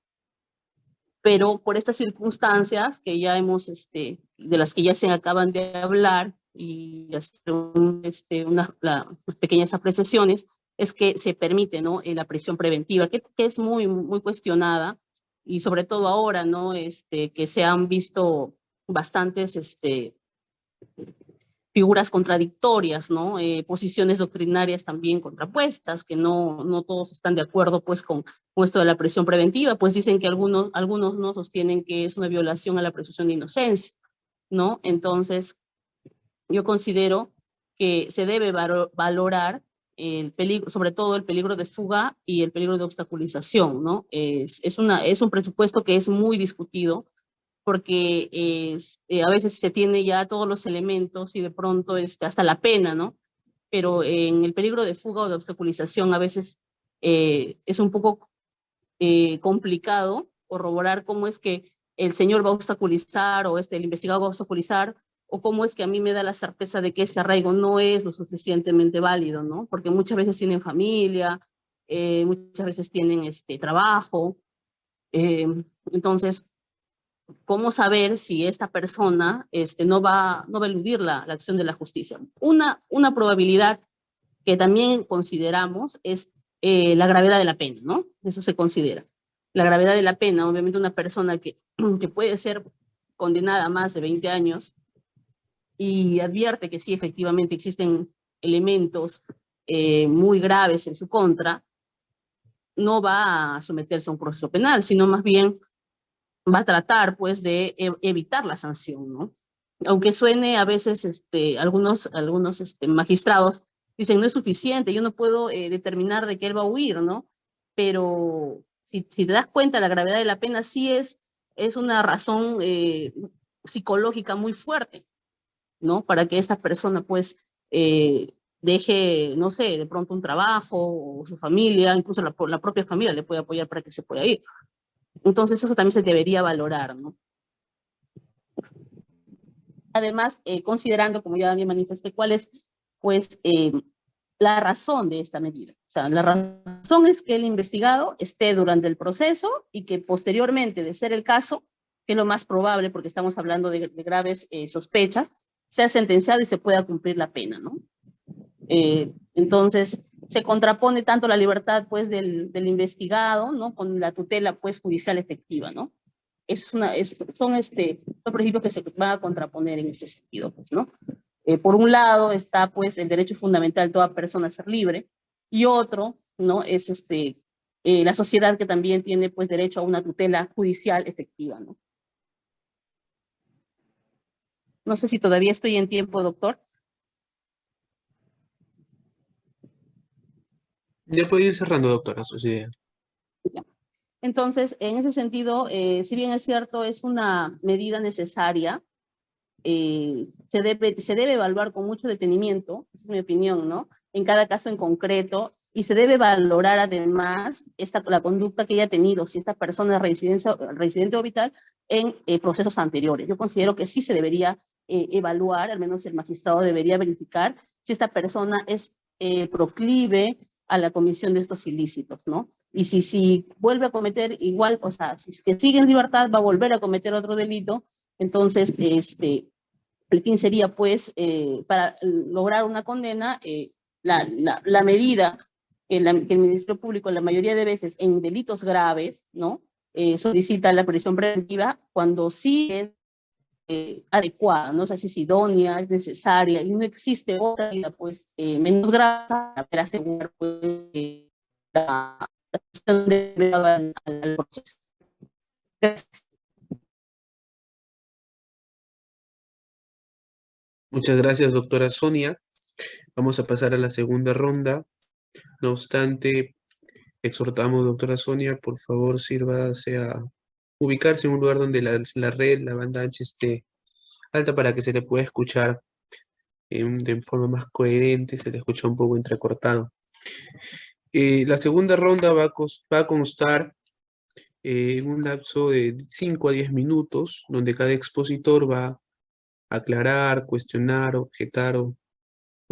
Pero por estas circunstancias que ya hemos, de las que ya se acaban de hablar y hacer unas pequeñas apreciaciones, es que se permite, ¿no? La prisión preventiva, que es muy, muy cuestionada, y sobre todo ahora, ¿no? Que se han visto bastantes figuras contradictorias, ¿no? Posiciones doctrinarias también contrapuestas, que no todos están de acuerdo pues con esto de la prisión preventiva, pues dicen que algunos no sostienen que es una violación a la presunción de inocencia, ¿no? Entonces, yo considero que se debe valorar el peligro, sobre todo el peligro de fuga y el peligro de obstaculización, ¿no? Es un presupuesto que es muy discutido, porque a veces se tiene ya todos los elementos y de pronto hasta la pena, ¿no? Pero en el peligro de fuga o de obstaculización a veces es un poco complicado corroborar cómo es que el señor va a obstaculizar o el investigado va a obstaculizar, o cómo es que a mí me da la certeza de que ese arraigo no es lo suficientemente válido, ¿no? Porque muchas veces tienen familia, muchas veces tienen trabajo, entonces, ¿cómo saber si esta persona no va a eludir la acción de la justicia? Una probabilidad que también consideramos es la gravedad de la pena, ¿no? Eso se considera. La gravedad de la pena, obviamente una persona que puede ser condenada a más de 20 años y advierte que sí, efectivamente existen elementos muy graves en su contra, no va a someterse a un proceso penal, sino más bien va a tratar pues de evitar la sanción, ¿no? Aunque suene a veces algunos magistrados dicen no es suficiente, yo no puedo determinar de que él va a huir, ¿no? Pero si te das cuenta, la gravedad de la pena sí es una razón psicológica muy fuerte, ¿no? Para que esta persona pues deje, no sé, de pronto un trabajo o su familia, incluso la propia familia le puede apoyar para que se pueda ir. Entonces eso también se debería valorar, ¿no? Además, considerando, como ya me manifesté, cuál es, pues, la razón de esta medida. O sea, la razón es que el investigado esté durante el proceso y que posteriormente, de ser el caso, que es lo más probable, porque estamos hablando de graves sospechas, sea sentenciado y se pueda cumplir la pena, ¿no? Entonces, se contrapone tanto la libertad, pues, del investigado, ¿no? Con la tutela, pues, judicial efectiva, ¿no? Son principios que se van a contraponer en este sentido, pues, ¿no? Por un lado está, pues, el derecho fundamental de toda persona a ser libre, y otro, ¿no? Es la sociedad que también tiene, pues, derecho a una tutela judicial efectiva, ¿no? No sé si todavía estoy en tiempo, doctor. Ya puede ir cerrando, doctora, sus ideas. Entonces, en ese sentido, si bien es cierto, es una medida necesaria, se debe evaluar con mucho detenimiento, es mi opinión, ¿no? En cada caso en concreto, y se debe valorar además la conducta que haya tenido, si esta persona es residente orbital, en procesos anteriores. Yo considero que sí se debería evaluar, al menos el magistrado debería verificar si esta persona es proclive a la comisión de estos ilícitos, ¿no? Y si vuelve a cometer igual, o sea, si que sigue en libertad, va a volver a cometer otro delito, entonces, el fin sería, pues, para lograr una condena, la medida que el Ministerio Público, la mayoría de veces, en delitos graves, ¿no? Solicita la prisión preventiva cuando sí es adecuada, ¿no? O sea, si es idónea, es necesaria, y no existe otra medida, pues, menos grave para asegurar, pues, la acción al proceso. Gracias. Muchas gracias, doctora Sonia. Vamos a pasar a la segunda ronda. No obstante, exhortamos, doctora Sonia, por favor, sírvase a ubicarse en un lugar donde la red, la banda ancha esté alta para que se le pueda escuchar de forma más coherente, se le escucha un poco entrecortado. La segunda ronda va a constar en un lapso de 5 a 10 minutos, donde cada expositor va a aclarar, cuestionar, objetar o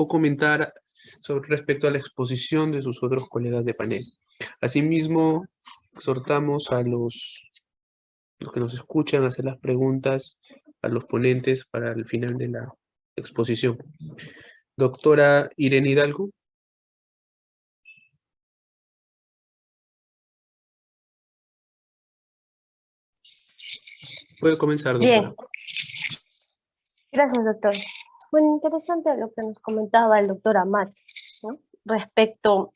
comentar respecto a la exposición de sus otros colegas de panel. Asimismo, exhortamos a los que nos escuchan a hacer las preguntas a los ponentes para el final de la exposición. Doctora Irene Hidalgo. Puede comenzar, doctora. Bien. Gracias, doctor. Bueno, interesante lo que nos comentaba el doctor Amat, ¿no? Respecto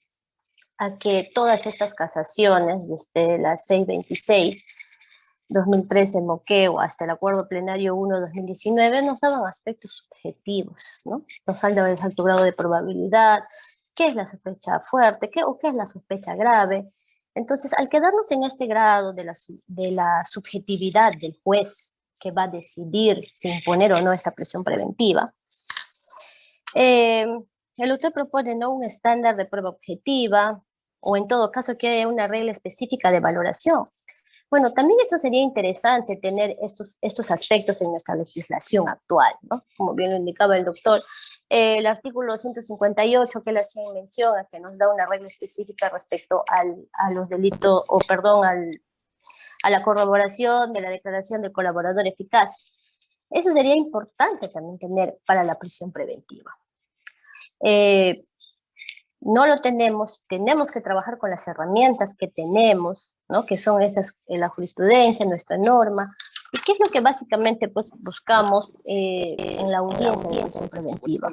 a que todas estas casaciones, desde la 626, 2013 Moqueo hasta el Acuerdo Plenario 1-2019, nos daban aspectos subjetivos, ¿no? Nos habla del alto grado de probabilidad, qué es la sospecha fuerte, qué es la sospecha grave. Entonces, al quedarnos en este grado de la subjetividad del juez que va a decidir si imponer o no esta prisión preventiva, el autor propone, ¿no?, un estándar de prueba objetiva, o en todo caso que haya una regla específica de valoración. Bueno, también eso sería interesante, tener estos aspectos en nuestra legislación actual, ¿no? Como bien lo indicaba el doctor, el artículo 258 que él hacía mención a que nos da una regla específica respecto a los delitos, o perdón, a la corroboración de la declaración del colaborador eficaz. Eso sería importante también tener para la prisión preventiva. No lo tenemos que trabajar con las herramientas que tenemos, ¿no?, que son estas, la jurisprudencia, nuestra norma, y qué es lo que básicamente pues, buscamos en la audiencia de prisión preventiva.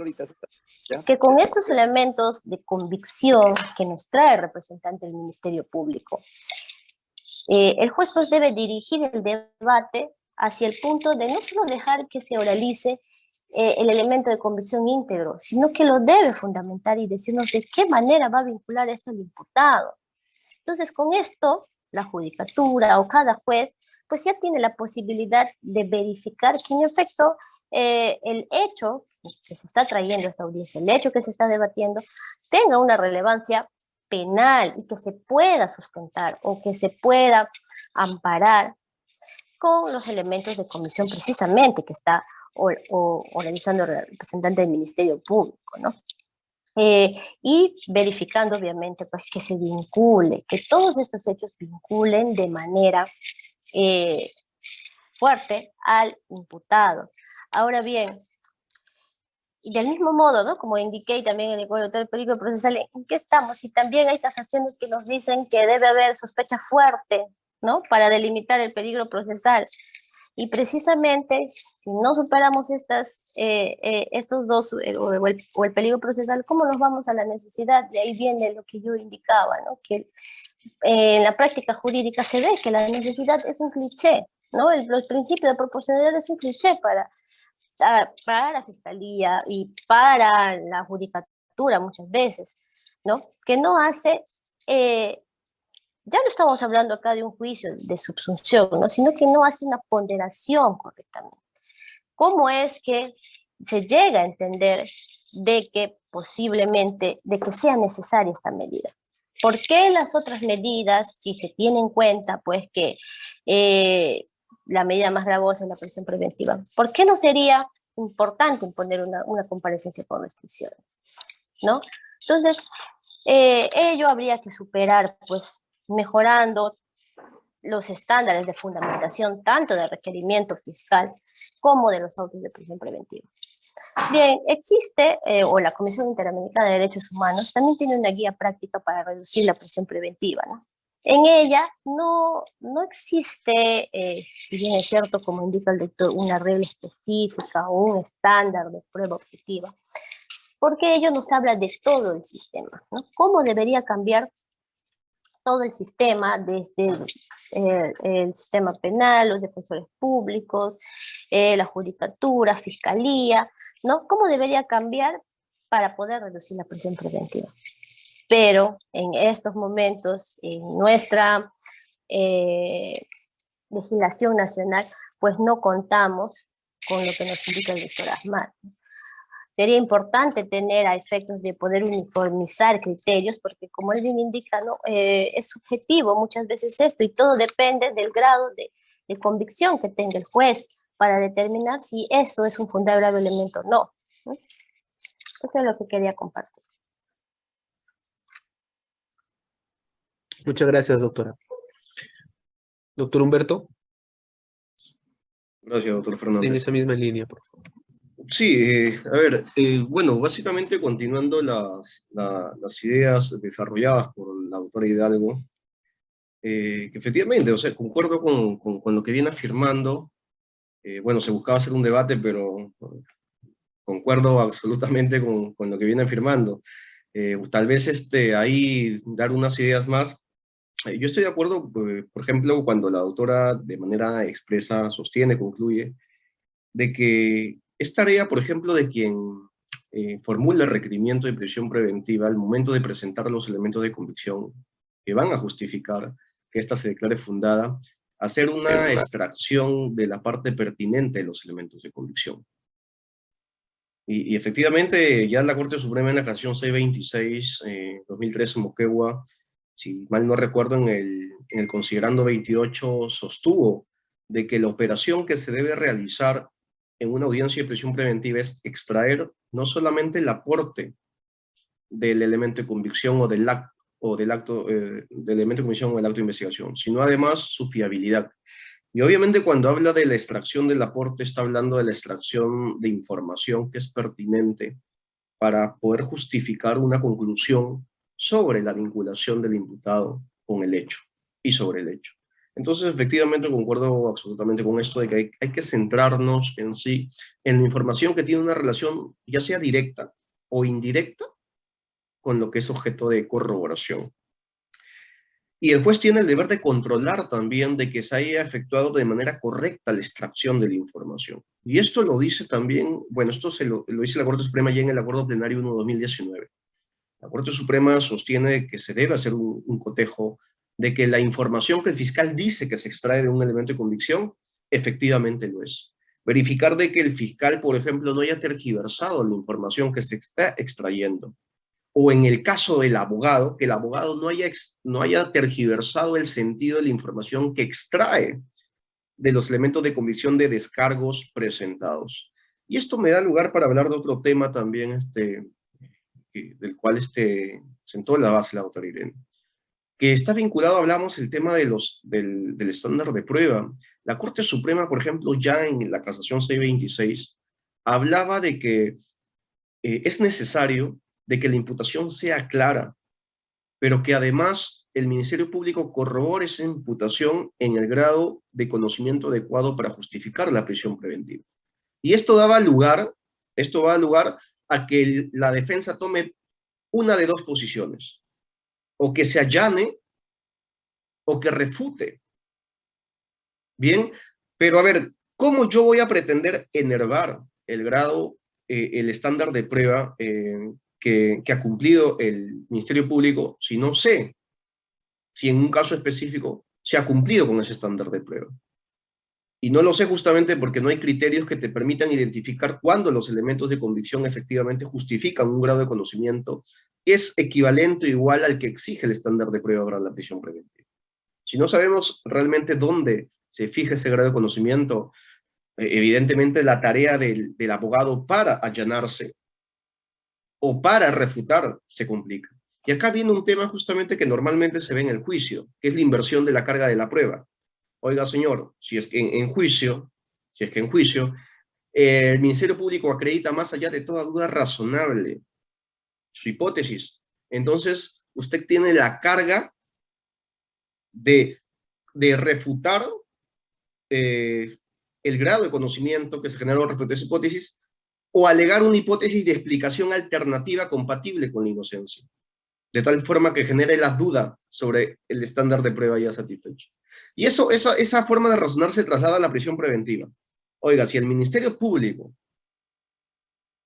Que con estos elementos de convicción que nos trae el representante del Ministerio Público, el juez pues debe dirigir el debate hacia el punto de no solo dejar que se oralice el elemento de convicción íntegro, sino que lo debe fundamentar y decirnos de qué manera va a vincular esto al imputado. Entonces, con esto, la judicatura o cada juez, pues ya tiene la posibilidad de verificar que en efecto el hecho que se está trayendo a esta audiencia, el hecho que se está debatiendo, tenga una relevancia penal y que se pueda sustentar o que se pueda amparar con los elementos de convicción precisamente que está organizando el representante del Ministerio Público, ¿no? Y verificando obviamente pues que se vincule, que todos estos hechos vinculen de manera fuerte al imputado. Ahora bien, y del mismo modo, ¿no?, como indiqué también en el Código del Peligro Procesal, ¿en qué estamos? Y también hay casaciones que nos dicen que debe haber sospecha fuerte, ¿no?, para delimitar el peligro procesal. Y precisamente, si no superamos estos dos, o el peligro procesal, ¿cómo nos vamos a la necesidad? De ahí viene lo que yo indicaba, ¿no?, que en la práctica jurídica se ve que la necesidad es un cliché, ¿no? El principio de proporcionalidad es un cliché para la fiscalía y para la judicatura muchas veces, ¿no? Que no hace, ya no estamos hablando acá de un juicio de subsunción, ¿no?, sino que no hace una ponderación correctamente. ¿Cómo es que se llega a entender de que posiblemente, de que sea necesaria esta medida? ¿Por qué las otras medidas, si se tiene en cuenta, pues que la medida más gravosa es la prisión preventiva, por qué no sería importante imponer una comparecencia con restricciones, ¿no? Entonces, ello habría que superar, pues, mejorando los estándares de fundamentación tanto del requerimiento fiscal como de los autos de prisión preventiva. Bien, existe, o la Comisión Interamericana de Derechos Humanos también tiene una guía práctica para reducir la prisión preventiva, ¿no? En ella no existe, si bien es cierto, como indica el doctor, una regla específica o un estándar de prueba objetiva, porque ello nos habla de todo el sistema, ¿no? Cómo debería cambiar todo el sistema, desde el sistema penal, los defensores públicos, la judicatura, fiscalía, ¿no? ¿Cómo debería cambiar para poder reducir la prisión preventiva? Pero en estos momentos, en nuestra legislación nacional, pues no contamos con lo que nos indica el doctor Ahmad. Sería importante tener a efectos de poder uniformizar criterios, porque como él bien indica, ¿no?, es subjetivo muchas veces esto, y todo depende del grado de convicción que tenga el juez para determinar si eso es un fundable elemento o no, ¿no? Eso es lo que quería compartir. Muchas gracias, doctora. Doctor Humberto, Gracias, doctor en Fernández. esa misma línea, por favor. Sí, a ver, bueno, básicamente continuando las ideas desarrolladas por la doctora Hidalgo, que efectivamente, o sea, concuerdo con lo que viene afirmando. Bueno, se buscaba hacer un debate, pero concuerdo absolutamente con lo que viene afirmando. Tal vez ahí dar unas ideas más. Yo estoy de acuerdo, por ejemplo, cuando la doctora de manera expresa sostiene, concluye, de que es tarea, por ejemplo, de quien formula el requerimiento de prisión preventiva al momento de presentar los elementos de convicción que van a justificar que ésta se declare fundada, hacer una extracción de la parte pertinente de los elementos de convicción. Y efectivamente, ya la Corte Suprema en la canción 626, 2013, Moquegua, si mal no recuerdo, en el considerando 28, sostuvo de que la operación que se debe realizar en una audiencia de prisión preventiva es extraer no solamente el aporte del elemento de convicción o del acto del elemento de convicción o del acto de investigación, sino además su fiabilidad. Y obviamente cuando habla de la extracción del aporte, está hablando de la extracción de información que es pertinente para poder justificar una conclusión sobre la vinculación del imputado con el hecho y sobre el hecho. Entonces, efectivamente, concuerdo absolutamente con esto de que hay que centrarnos en sí, en la información que tiene una relación, ya sea directa o indirecta, con lo que es objeto de corroboración. Y el juez tiene el deber de controlar también de que se haya efectuado de manera correcta la extracción de la información. Y esto lo dice también, bueno, esto lo dice la Corte Suprema ya en el Acuerdo Plenario 1/2019. La Corte Suprema sostiene que se debe hacer un cotejo de que la información que el fiscal dice que se extrae de un elemento de convicción, efectivamente lo es. Verificar de que el fiscal, por ejemplo, no haya tergiversado la información que se está extrayendo. O en el caso del abogado, que el abogado no haya tergiversado el sentido de la información que extrae de los elementos de convicción de descargos presentados. Y esto me da lugar para hablar de otro tema también, del cual sentó la base la doctora Irene, que está vinculado, hablamos, el tema del estándar de prueba. La Corte Suprema, por ejemplo, ya en la casación 626, hablaba de que es necesario de que la imputación sea clara, pero que además el Ministerio Público corrobore esa imputación en el grado de conocimiento adecuado para justificar la prisión preventiva. Y esto va a lugar a que la defensa tome una de dos posiciones, o que se allane o que refute. Bien, pero a ver, ¿cómo yo voy a pretender enervar el grado, el estándar de prueba que ha cumplido el Ministerio Público si no sé si en un caso específico se ha cumplido con ese estándar de prueba? Y no lo sé justamente porque no hay criterios que te permitan identificar cuándo los elementos de convicción efectivamente justifican un grado de conocimiento que es equivalente o igual al que exige el estándar de prueba para la prisión preventiva. Si no sabemos realmente dónde se fija ese grado de conocimiento, evidentemente la tarea del abogado para allanarse o para refutar se complica. Y acá viene un tema justamente que normalmente se ve en el juicio, que es la inversión de la carga de la prueba. Oiga, señor, si es que en juicio, el Ministerio Público acredita más allá de toda duda razonable su hipótesis, entonces usted tiene la carga de refutar el grado de conocimiento que se generó respecto a esa hipótesis o alegar una hipótesis de explicación alternativa compatible con la inocencia, de tal forma que genere la duda sobre el estándar de prueba ya satisfecho. Y esa forma de razonar se traslada a la prisión preventiva. Oiga, si el Ministerio Público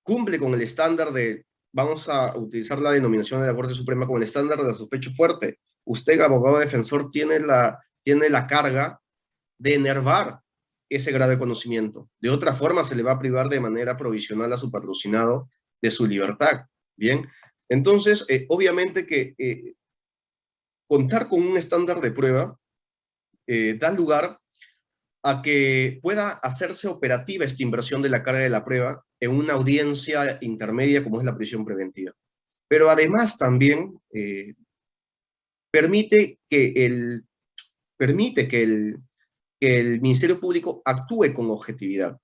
cumple con el estándar de, vamos a utilizar la denominación de la Corte Suprema, con el estándar de la sospecha fuerte, usted, abogado defensor, tiene la carga de enervar ese grado de conocimiento. De otra forma, se le va a privar de manera provisional a su patrocinado de su libertad. Bien, entonces, obviamente que contar con un estándar de prueba da lugar a que pueda hacerse operativa esta inversión de la carga de la prueba en una audiencia intermedia como es la prisión preventiva. Pero además también permite que el Ministerio Público actúe con objetividad.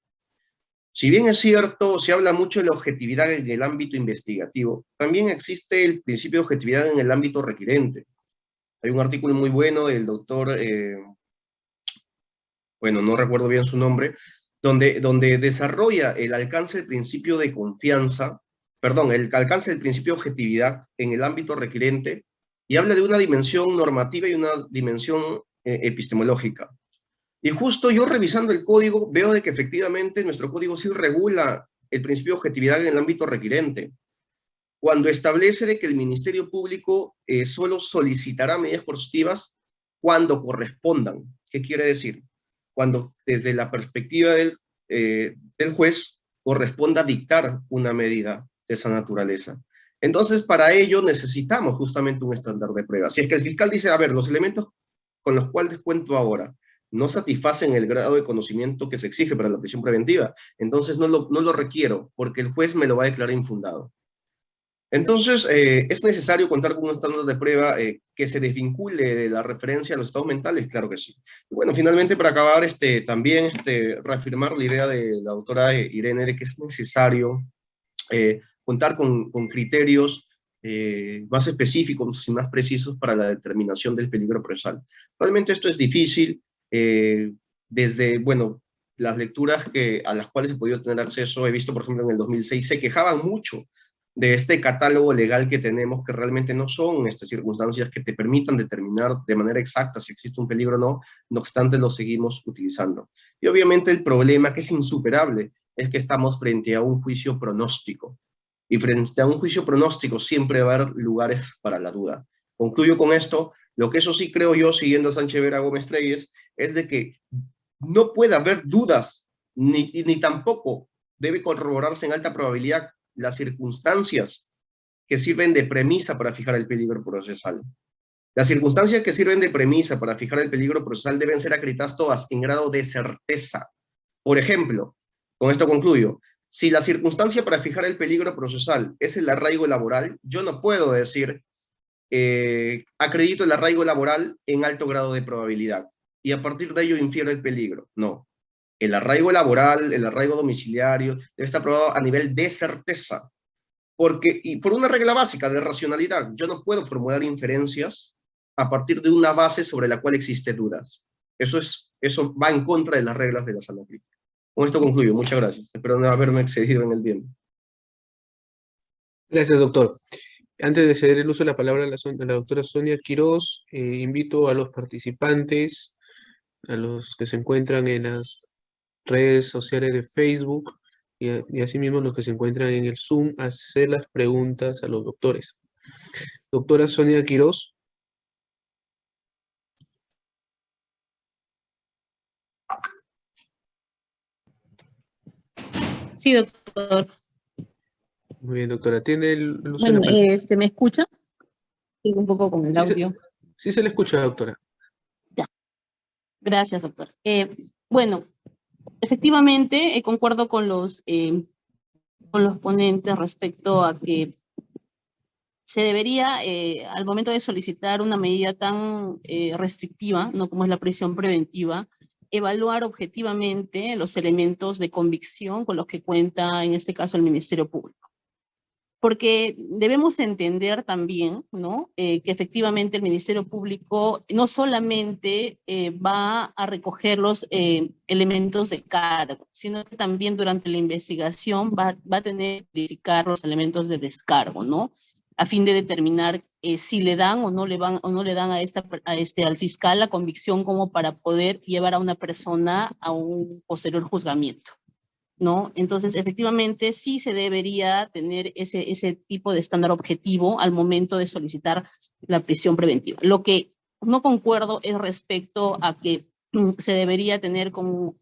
Si bien es cierto, se habla mucho de la objetividad en el ámbito investigativo, también existe el principio de objetividad en el ámbito requirente. Hay un artículo muy bueno del doctor, bueno, no recuerdo bien su nombre, donde desarrolla el alcance del principio de confianza, perdón, el alcance del principio de objetividad en el ámbito requerente, y habla de una dimensión normativa y una dimensión epistemológica. Y justo yo revisando el código veo de que efectivamente nuestro código sí regula el principio de objetividad en el ámbito requerente, cuando establece de que el Ministerio Público solo solicitará medidas coercitivas cuando correspondan. ¿Qué quiere decir? Cuando desde la perspectiva del juez corresponda dictar una medida de esa naturaleza. Entonces, para ello necesitamos justamente un estándar de prueba. Si es que el fiscal dice, a ver, los elementos con los cuales cuento ahora no satisfacen el grado de conocimiento que se exige para la prisión preventiva, entonces no lo requiero, porque el juez me lo va a declarar infundado. Entonces, ¿es necesario contar con un estándar de prueba que se desvincule de la referencia a los estados mentales? Claro que sí. Y bueno, finalmente, para acabar, también reafirmar la idea de la doctora Irene de que es necesario contar con criterios más específicos y más precisos para la determinación del peligro procesal. Realmente esto es difícil, desde, bueno, las lecturas a las cuales he podido tener acceso, he visto, por ejemplo, en el 2006, se quejaban mucho de este catálogo legal que tenemos, que realmente no son circunstancias que te permitan determinar de manera exacta si existe un peligro o no, no obstante lo seguimos utilizando. Y obviamente el problema, que es insuperable, es que estamos frente a un juicio pronóstico. Y frente a un juicio pronóstico siempre va a haber lugares para la duda. Concluyo con esto. Lo que eso sí creo yo, siguiendo a Sánchez Vera Gómez Treyes, es de que no puede haber dudas, ni tampoco debe corroborarse en alta probabilidad las circunstancias que sirven de premisa para fijar el peligro procesal. Las circunstancias que sirven de premisa para fijar el peligro procesal deben ser acreditadas todas en grado de certeza. Por ejemplo, con esto concluyo, si la circunstancia para fijar el peligro procesal es el arraigo laboral, yo no puedo decir acredito el arraigo laboral en alto grado de probabilidad y a partir de ello infiero el peligro. No. El arraigo laboral, el arraigo domiciliario, debe estar probado a nivel de certeza. Y por una regla básica de racionalidad, yo no puedo formular inferencias a partir de una base sobre la cual existen dudas. Eso va en contra de las reglas de la sala crítica. Con esto concluyo. Muchas gracias. Espero no haberme excedido en el tiempo. Gracias, doctor. Antes de ceder el uso de la palabra a la doctora Sonia Quirós, invito a los participantes, a los que se encuentran en las redes sociales de Facebook y asimismo los que se encuentran en el Zoom, a hacer las preguntas a los doctores. Doctora Sonia Quirós. Sí, doctor. Muy bien, doctora. ¿Tiene el uso de la Bueno, palabra? ¿me escucha? Tengo un poco con el audio. Sí se le escucha, doctora. Ya. Gracias, doctor. Bueno, efectivamente, concuerdo con los ponentes respecto a que se debería, al momento de solicitar una medida tan restrictiva, ¿no?, como es la prisión preventiva, evaluar objetivamente los elementos de convicción con los que cuenta, en este caso, el Ministerio Público. Porque debemos entender también, ¿no?, que efectivamente el Ministerio Público no solamente va a recoger los elementos de cargo, sino que también durante la investigación va a tener que verificar los elementos de descargo, ¿no?, a fin de determinar si le dan o no le dan al fiscal la convicción como para poder llevar a una persona a un posterior juzgamiento, ¿no? Entonces, efectivamente, sí se debería tener ese tipo de estándar objetivo al momento de solicitar la prisión preventiva. Lo que no concuerdo es respecto a que se debería tener como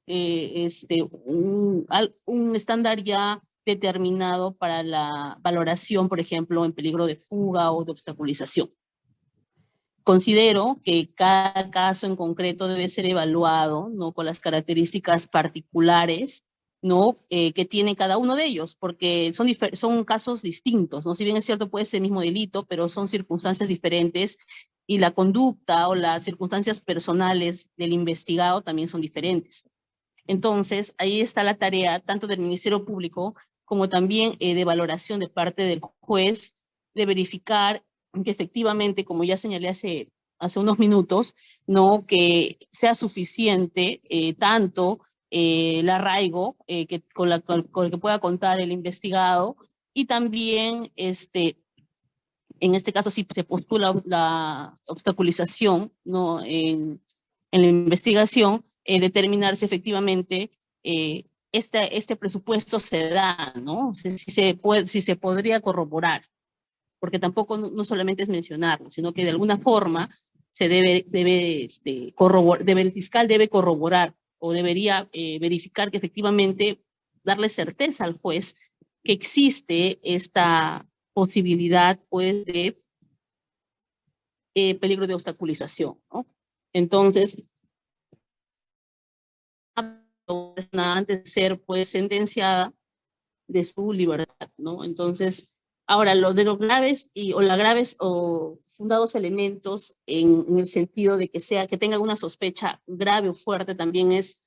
un estándar ya determinado para la valoración, por ejemplo, en peligro de fuga o de obstaculización. Considero que cada caso en concreto debe ser evaluado, ¿no?, con las características particulares, ¿no?, que tiene cada uno de ellos, porque son casos distintos, ¿no? Si bien es cierto, puede ser el mismo delito, pero son circunstancias diferentes y la conducta o las circunstancias personales del investigado también son diferentes. Entonces, ahí está la tarea tanto del Ministerio Público como también de valoración de parte del juez, de verificar que efectivamente, como ya señalé hace unos minutos, ¿no?, que sea suficiente tanto el arraigo con el que pueda contar el investigado, y también en este caso si se postula la obstaculización, ¿no?, en la investigación, determinar si efectivamente este presupuesto se da, ¿no? Si se podría corroborar, porque tampoco no solamente es mencionarlo, sino que de alguna forma el fiscal debe corroborar o debería verificar que efectivamente darle certeza al juez que existe esta posibilidad, pues, de peligro de obstaculización, ¿no? Entonces, antes de ser, pues, sentenciada, de su libertad, ¿no? Entonces, ahora, lo de los graves o fundados elementos en el sentido de que tengan una sospecha grave o fuerte también es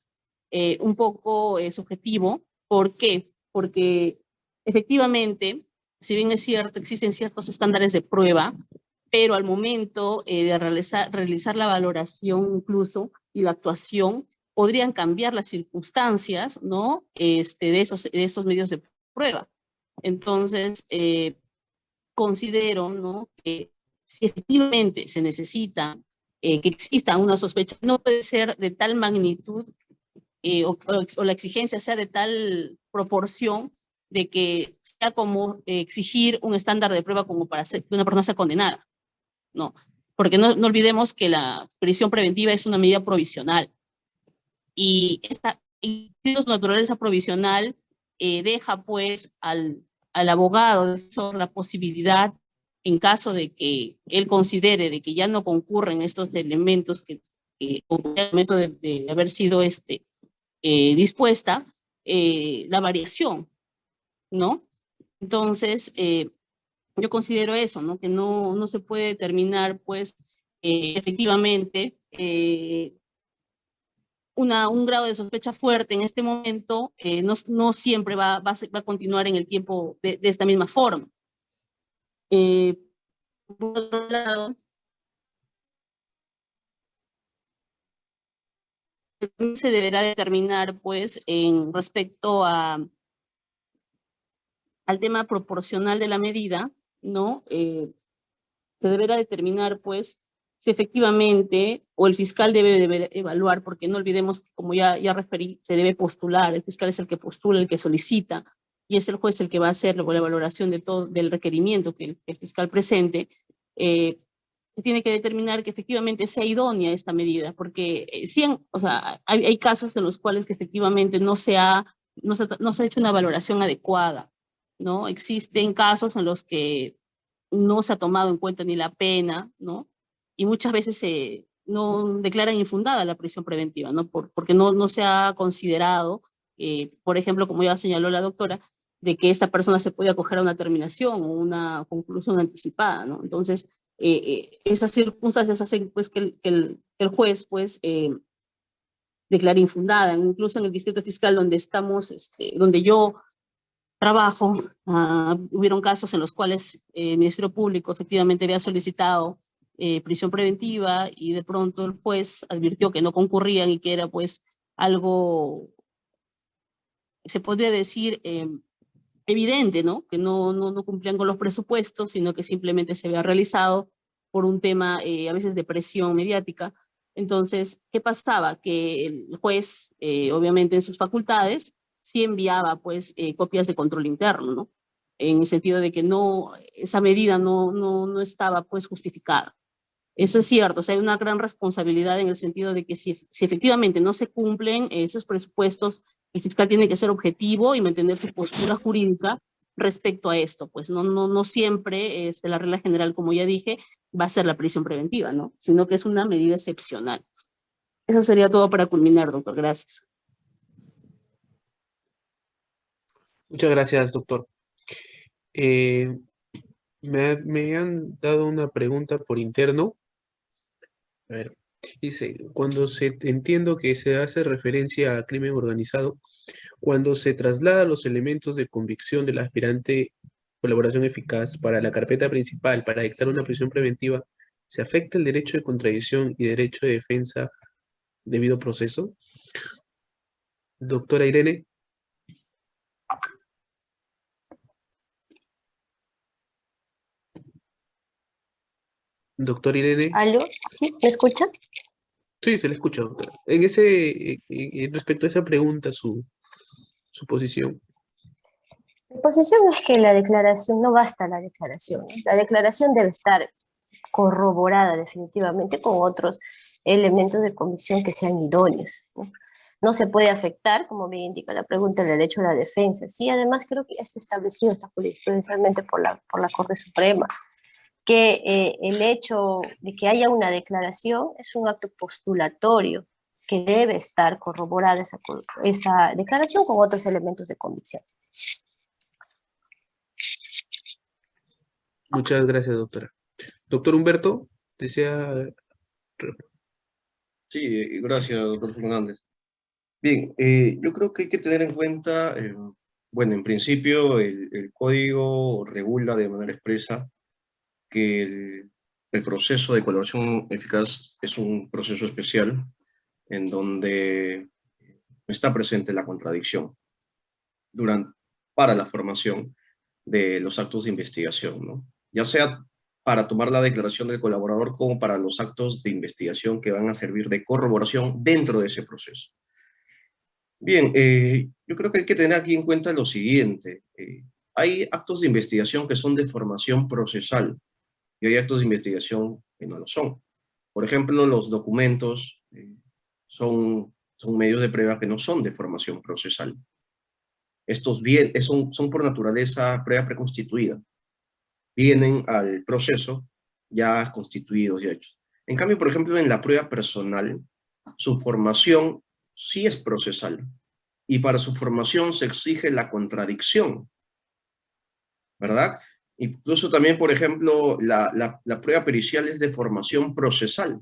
un poco subjetivo. ¿Por qué? Porque efectivamente, si bien es cierto, existen ciertos estándares de prueba, pero al momento de realizar la valoración incluso y la actuación, podrían cambiar las circunstancias, ¿no?, de estos medios de prueba. Entonces, considero, ¿no?, que si efectivamente se necesita que exista una sospecha, no puede ser de tal magnitud o la exigencia sea de tal proporción de que sea como exigir un estándar de prueba como para que una persona sea condenada, ¿no? Porque no olvidemos que la prisión preventiva es una medida provisional, y su naturaleza provisional deja, pues, al abogado la posibilidad, en caso de que él considere de que ya no concurren estos elementos o el momento de haber sido dispuesta, la variación, ¿no? Entonces, yo considero eso, ¿no?, que no se puede determinar, pues, efectivamente, un grado de sospecha fuerte en este momento, no siempre va a continuar en el tiempo de esta misma forma. Por otro lado, se deberá determinar, pues, en respecto al tema proporcional de la medida, ¿no? Se deberá determinar, pues, si efectivamente, o el fiscal debe evaluar, porque no olvidemos que, como ya referí, se debe postular, el fiscal es el que postula, el que solicita, y es el juez el que va a hacer la valoración del requerimiento que el fiscal presente. Tiene que determinar que efectivamente sea idónea esta medida, porque hay casos en los cuales que efectivamente no se ha hecho una valoración adecuada, ¿no? Existen casos en los que no se ha tomado en cuenta ni la pena, ¿no? Y muchas veces no declaran infundada la prisión preventiva, ¿no? Porque no se ha considerado, por ejemplo, como ya señaló la doctora, de que esta persona se puede acoger a una terminación o una conclusión anticipada, ¿no? Entonces, esas circunstancias hacen, pues, que el juez, pues, declare infundada. Incluso en el distrito fiscal donde donde yo trabajo, hubieron casos en los cuales el Ministerio Público efectivamente había solicitado prisión preventiva, y de pronto el juez advirtió que no concurrían y que era, pues, algo, se podría decir, evidente, ¿no? Que no cumplían con los presupuestos, sino que simplemente se había realizado por un tema a veces de presión mediática. Entonces, ¿qué pasaba? Que el juez, obviamente en sus facultades, sí enviaba, pues, copias de control interno, ¿no? En el sentido de que esa medida no estaba, pues, justificada. Eso es cierto, o sea, hay una gran responsabilidad en el sentido de que si efectivamente no se cumplen esos presupuestos, el fiscal tiene que ser objetivo y mantener su postura jurídica respecto a esto. Pues no siempre la regla general, como ya dije, va a ser la prisión preventiva, ¿no? Sino que es una medida excepcional. Eso sería todo para culminar, doctor. Gracias. Muchas gracias, doctor. Me han dado una pregunta por interno. A ver, dice, entiendo que se hace referencia a crimen organizado, cuando se traslada los elementos de convicción del aspirante colaboración eficaz para la carpeta principal para dictar una prisión preventiva, ¿se afecta el derecho de contradicción y derecho de defensa debido proceso? Doctora Irene. Doctora Irene. ¿Aló? ¿Sí? ¿Me escucha? Sí, se le escucha, doctora. Respecto a esa pregunta, su posición. Mi posición es que la declaración, no basta la declaración, ¿no? La declaración debe estar corroborada definitivamente con otros elementos de convicción que sean idóneos, ¿no? No se puede afectar, como bien indica la pregunta, el derecho a la defensa. Sí, además creo que está establecido, está jurisprudencialmente por la Corte Suprema, que el hecho de que haya una declaración es un acto postulatorio, que debe estar corroborada esa declaración con otros elementos de convicción. Muchas gracias, doctora. Doctor Humberto, ¿desea? Sí, gracias, doctor Fernández. Bien, yo creo que hay que tener en cuenta, bueno, en principio el código regula de manera expresa que el proceso de colaboración eficaz es un proceso especial en donde está presente la contradicción para la formación de los actos de investigación, ¿no? Ya sea para tomar la declaración del colaborador como para los actos de investigación que van a servir de corroboración dentro de ese proceso. Bien, yo creo que hay que tener aquí en cuenta lo siguiente. Hay actos de investigación que son de formación procesal y hay actos de investigación que no lo son. Por ejemplo, los documentos son medios de prueba que no son de formación procesal. Estos son por naturaleza prueba preconstituida. Vienen al proceso ya constituidos y hechos. En cambio, por ejemplo, en la prueba personal, su formación sí es procesal. Y para su formación se exige la contradicción, ¿verdad? Incluso también, por ejemplo, la prueba pericial es de formación procesal.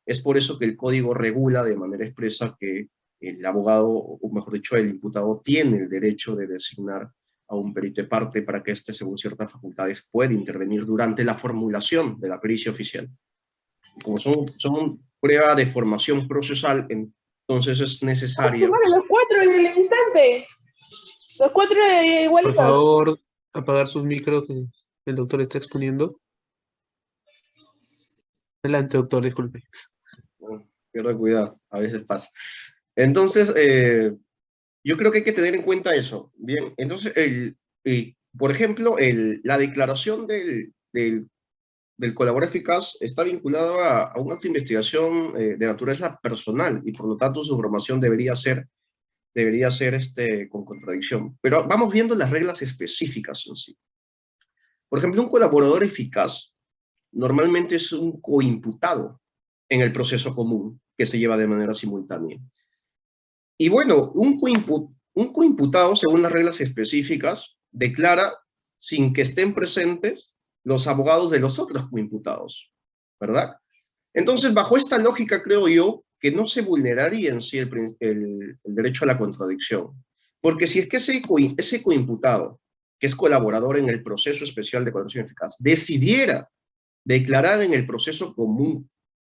Es por eso que el código regula de manera expresa que el abogado, o mejor dicho, el imputado, tiene el derecho de designar a un perito de parte para que éste, según ciertas facultades, pueda intervenir durante la formulación de la pericia oficial. Y como son prueba de formación procesal, entonces es necesario... Los cuatro en el instante. Los cuatro Por igualitos. favor, apagar sus micros que el doctor está exponiendo. Adelante, doctor, disculpe. Pierdo cuidado, a veces pasa. Entonces, yo creo que hay que tener en cuenta eso. Bien, entonces, por ejemplo, la declaración del colaborador eficaz está vinculado a un acto de investigación de naturaleza personal y por lo tanto su formación debería ser con contradicción. Pero vamos viendo las reglas específicas en sí. Por ejemplo, un colaborador eficaz normalmente es un coimputado en el proceso común que se lleva de manera simultánea. Y bueno, un coimputado, según las reglas específicas, declara sin que estén presentes los abogados de los otros coimputados, ¿verdad? Entonces, bajo esta lógica, creo yo que no se vulneraría en sí el derecho a la contradicción. Porque si es que ese coimputado, que es colaborador en el proceso especial de colaboración eficaz, decidiera declarar en el proceso común,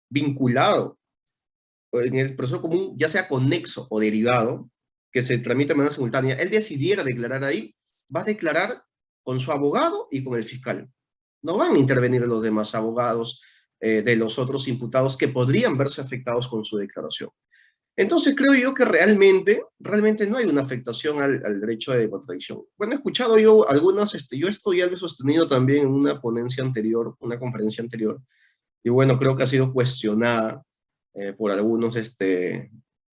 vinculado, en el proceso común, ya sea conexo o derivado, que se tramita de manera simultánea, él decidiera declarar ahí, va a declarar con su abogado y con el fiscal. No van a intervenir los demás abogados de los otros imputados que podrían verse afectados con su declaración. Entonces creo yo que realmente no hay una afectación al derecho de contradicción. Bueno, he escuchado yo algunas, yo esto ya lo he sostenido también en una ponencia anterior, una conferencia anterior, y bueno, creo que ha sido cuestionada por algunos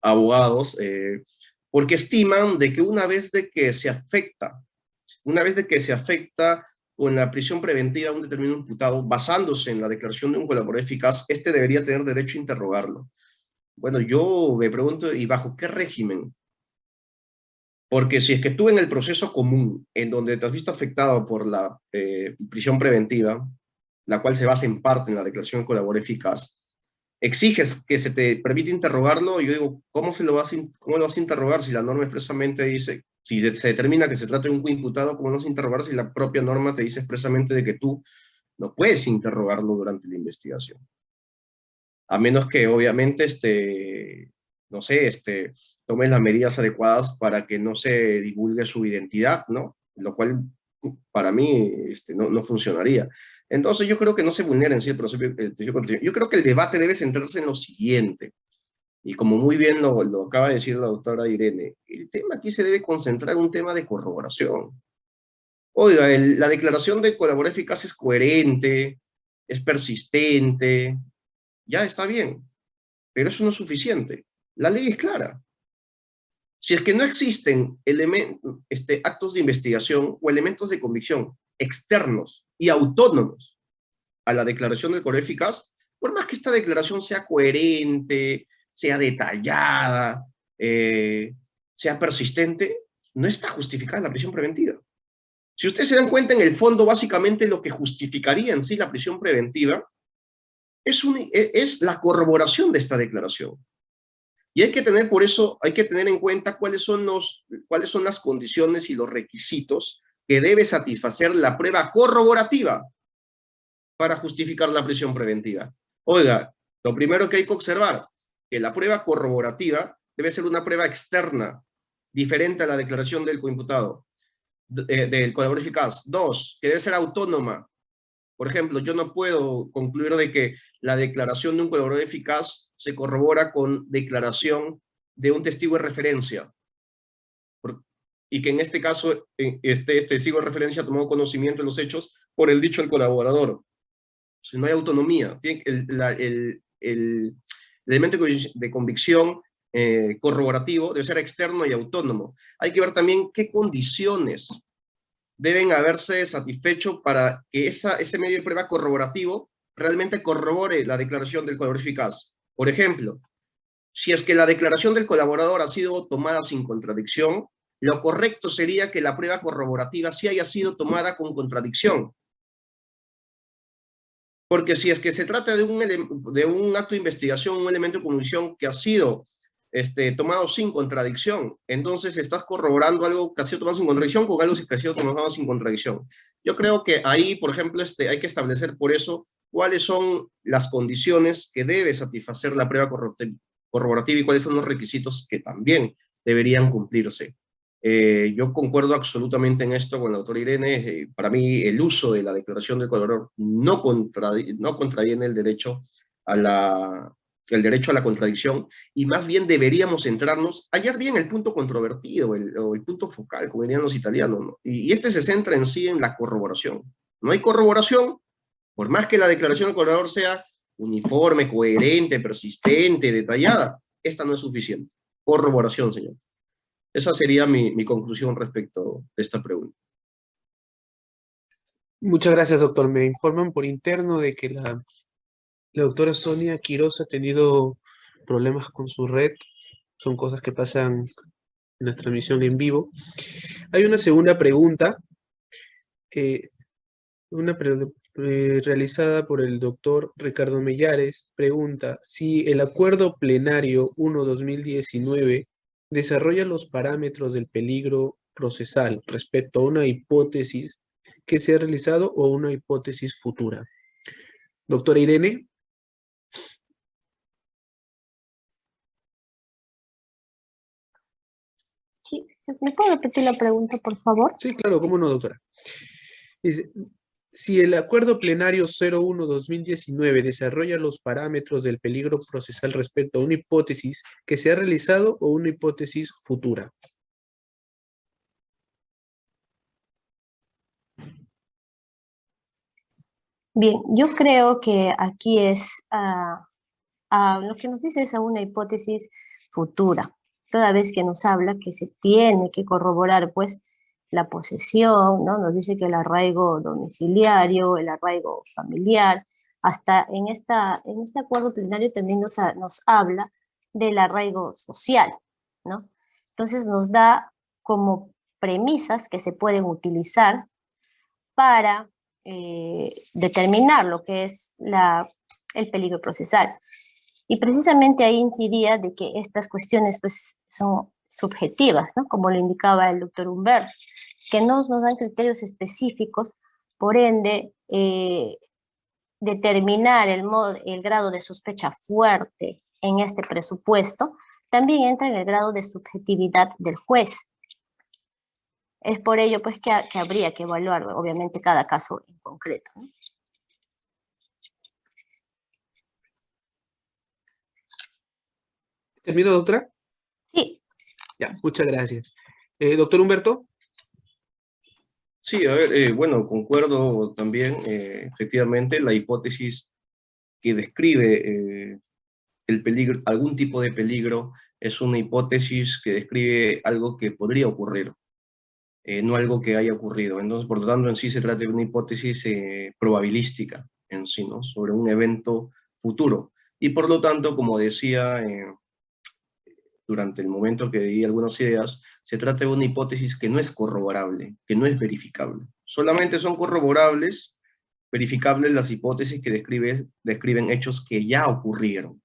abogados, porque estiman de que una vez de que se afecta con la prisión preventiva a un determinado imputado, basándose en la declaración de un colaborador eficaz, debería tener derecho a interrogarlo. Bueno, yo me pregunto, ¿y bajo qué régimen? Porque si es que tú en el proceso común, en donde te has visto afectado por la prisión preventiva, la cual se basa en parte en la declaración de colaborador eficaz, exiges que se te permite interrogarlo, yo digo, ¿cómo lo vas a interrogar si la norma expresamente dice, si se determina que se trata de un coimputado, ¿cómo lo vas a interrogar si la propia norma te dice expresamente de que tú no puedes interrogarlo durante la investigación? A menos que obviamente no sé, tomes las medidas adecuadas para que no se divulgue su identidad, ¿no? Lo cual para mí no funcionaría. Entonces yo creo que no se vulnera en sí el proceso. Yo creo que el debate debe centrarse en lo siguiente, y como muy bien lo acaba de decir la doctora Irene, el tema aquí se debe concentrar en un tema de corroboración. Oiga, la declaración de colaborador eficaz es coherente, es persistente, ya está bien, pero eso no es suficiente. La ley es clara. Si es que no existen actos de investigación o elementos de convicción externos y autónomos a la declaración del colaborador eficaz, por más que esta declaración sea coherente, sea detallada, sea persistente, no está justificada la prisión preventiva. Si ustedes se dan cuenta, en el fondo, básicamente lo que justificaría en sí la prisión preventiva es la corroboración de esta declaración. Y hay que tener, por eso, hay que tener en cuenta cuáles son las condiciones y los requisitos que debe satisfacer la prueba corroborativa para justificar la prisión preventiva. Oiga, lo primero que hay que observar, que la prueba corroborativa debe ser una prueba externa, diferente a la declaración del coimputado, del colaborador eficaz. 2, que debe ser autónoma. Por ejemplo, yo no puedo concluir de que la declaración de un colaborador eficaz se corrobora con declaración de un testigo de referencia. Y que en este caso, este testigo de referencia tomó conocimiento de los hechos por el dicho del colaborador. Si no hay autonomía, el elemento de convicción corroborativo debe ser externo y autónomo. Hay que ver también qué condiciones deben haberse satisfecho para que ese medio de prueba corroborativo realmente corrobore la declaración del colaborador eficaz. Por ejemplo, si es que la declaración del colaborador ha sido tomada sin contradicción, lo correcto sería que la prueba corroborativa sí haya sido tomada con contradicción. Porque si es que se trata de un acto de investigación, un elemento de convicción que ha sido tomado sin contradicción, entonces estás corroborando algo que ha sido tomado sin contradicción con algo que ha sido tomado sin contradicción. Yo creo que ahí, por ejemplo, hay que establecer por eso cuáles son las condiciones que debe satisfacer la prueba corroborativa y cuáles son los requisitos que también deberían cumplirse. Yo concuerdo absolutamente en esto con la doctora Irene. Para mí el uso de la declaración del colaborador no contraviene el derecho a la contradicción, y más bien deberíamos centrarnos, hallar bien el punto controvertido, o el punto focal, como dirían los italianos, ¿no? Y este se centra en sí en la corroboración. No hay corroboración, por más que la declaración del colaborador sea uniforme, coherente, persistente, detallada, esta no es suficiente. Corroboración, señor. Esa sería mi conclusión respecto de esta pregunta. Muchas gracias, doctor. Me informan por interno de que la doctora Sonia Quiroz ha tenido problemas con su red. Son cosas que pasan en nuestra transmisión en vivo. Hay una segunda pregunta, realizada por el doctor Ricardo Mellares. Pregunta: si el acuerdo plenario 1/2019 desarrolla los parámetros del peligro procesal respecto a una hipótesis que se ha realizado o una hipótesis futura. Doctora Irene. Sí, ¿me puedo repetir la pregunta, por favor? Sí, claro, cómo no, doctora. Dice: si el acuerdo plenario 01/2019 desarrolla los parámetros del peligro procesal respecto a una hipótesis que se ha realizado o una hipótesis futura. Bien, yo creo que aquí lo que nos dice es a una hipótesis futura, toda vez que nos habla que se tiene que corroborar pues la posesión, ¿no? Nos dice que el arraigo domiciliario, el arraigo familiar, hasta en este acuerdo plenario también nos habla del arraigo social, ¿no? Entonces nos da como premisas que se pueden utilizar para determinar lo que es el peligro procesal. Y precisamente ahí incidía de que estas cuestiones pues, son subjetivas, ¿no? Como lo indicaba el doctor Humbert, que no nos dan criterios específicos, por ende, determinar el grado de sospecha fuerte en este presupuesto también entra en el grado de subjetividad del juez. Es por ello pues que habría que evaluar obviamente cada caso en concreto, ¿no? ¿Termino, doctora? Sí. Ya, muchas gracias. Doctor Humberto. Sí, a ver, bueno, concuerdo también, efectivamente, la hipótesis que describe el peligro, algún tipo de peligro, es una hipótesis que describe algo que podría ocurrir, no algo que haya ocurrido. Entonces, por lo tanto, en sí se trata de una hipótesis probabilística en sí, ¿no? Sobre un evento futuro. Y por lo tanto, como decía durante el momento que di algunas ideas, se trata de una hipótesis que no es corroborable, que no es verificable. Solamente son corroborables, verificables las hipótesis que describen hechos que ya ocurrieron.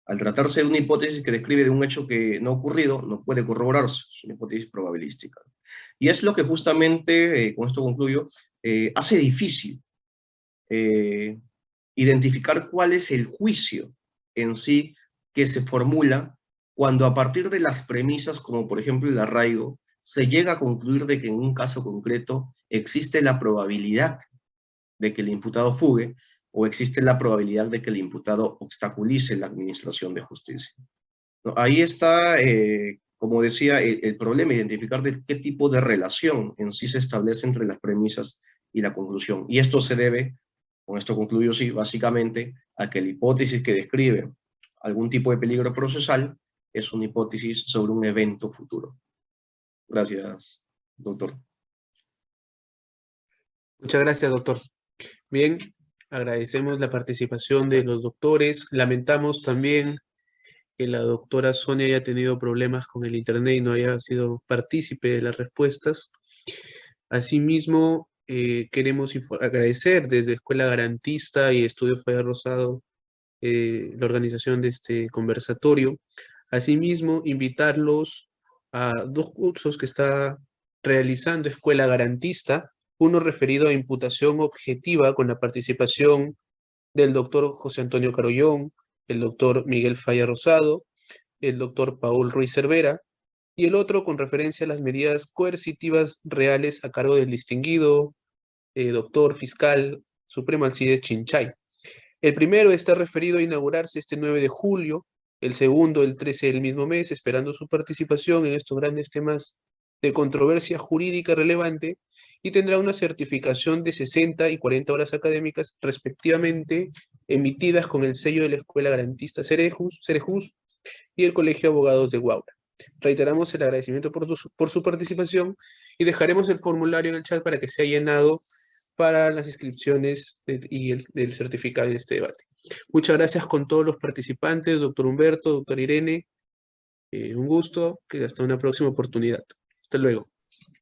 Al tratarse de una hipótesis que describe de un hecho que no ha ocurrido, no puede corroborarse, es una hipótesis probabilística. Y es lo que justamente, con esto concluyo, hace difícil identificar cuál es el juicio en sí que se formula cuando a partir de las premisas, como por ejemplo el arraigo, se llega a concluir de que en un caso concreto existe la probabilidad de que el imputado fugue o existe la probabilidad de que el imputado obstaculice la administración de justicia. ¿No? Ahí está, como decía, el problema, identificar de qué tipo de relación en sí se establece entre las premisas y la conclusión. Y esto se debe, con esto concluyo, sí, básicamente, a que la hipótesis que describe algún tipo de peligro procesal es una hipótesis sobre un evento futuro. Gracias, doctor. Muchas gracias, doctor. Bien, agradecemos la participación de los doctores. Lamentamos también que la doctora Sonia haya tenido problemas con el internet y no haya sido partícipe de las respuestas. Asimismo, queremos agradecer desde Escuela Garantista y Estudio Falla Rosado la organización de este conversatorio. Asimismo, invitarlos a dos cursos que está realizando Escuela Garantista, uno referido a imputación objetiva con la participación del doctor José Antonio Carollón, el doctor Miguel Falla Rosado, el doctor Paul Ruiz Cervera, y el otro con referencia a las medidas coercitivas reales a cargo del distinguido doctor fiscal supremo Alcides Chinchay. El primero está referido a inaugurarse este 9 de julio, el segundo el 13 del mismo mes, esperando su participación en estos grandes temas de controversia jurídica relevante, y tendrá una certificación de 60 y 40 horas académicas respectivamente, emitidas con el sello de la Escuela Garantista Cerejus y el Colegio de Abogados de Huaura. Reiteramos el agradecimiento por su participación y dejaremos el formulario en el chat para que sea llenado para las inscripciones y el certificado en este debate. Muchas gracias con todos los participantes, doctor Humberto, doctor Irene. Un gusto, que hasta una próxima oportunidad. Hasta luego.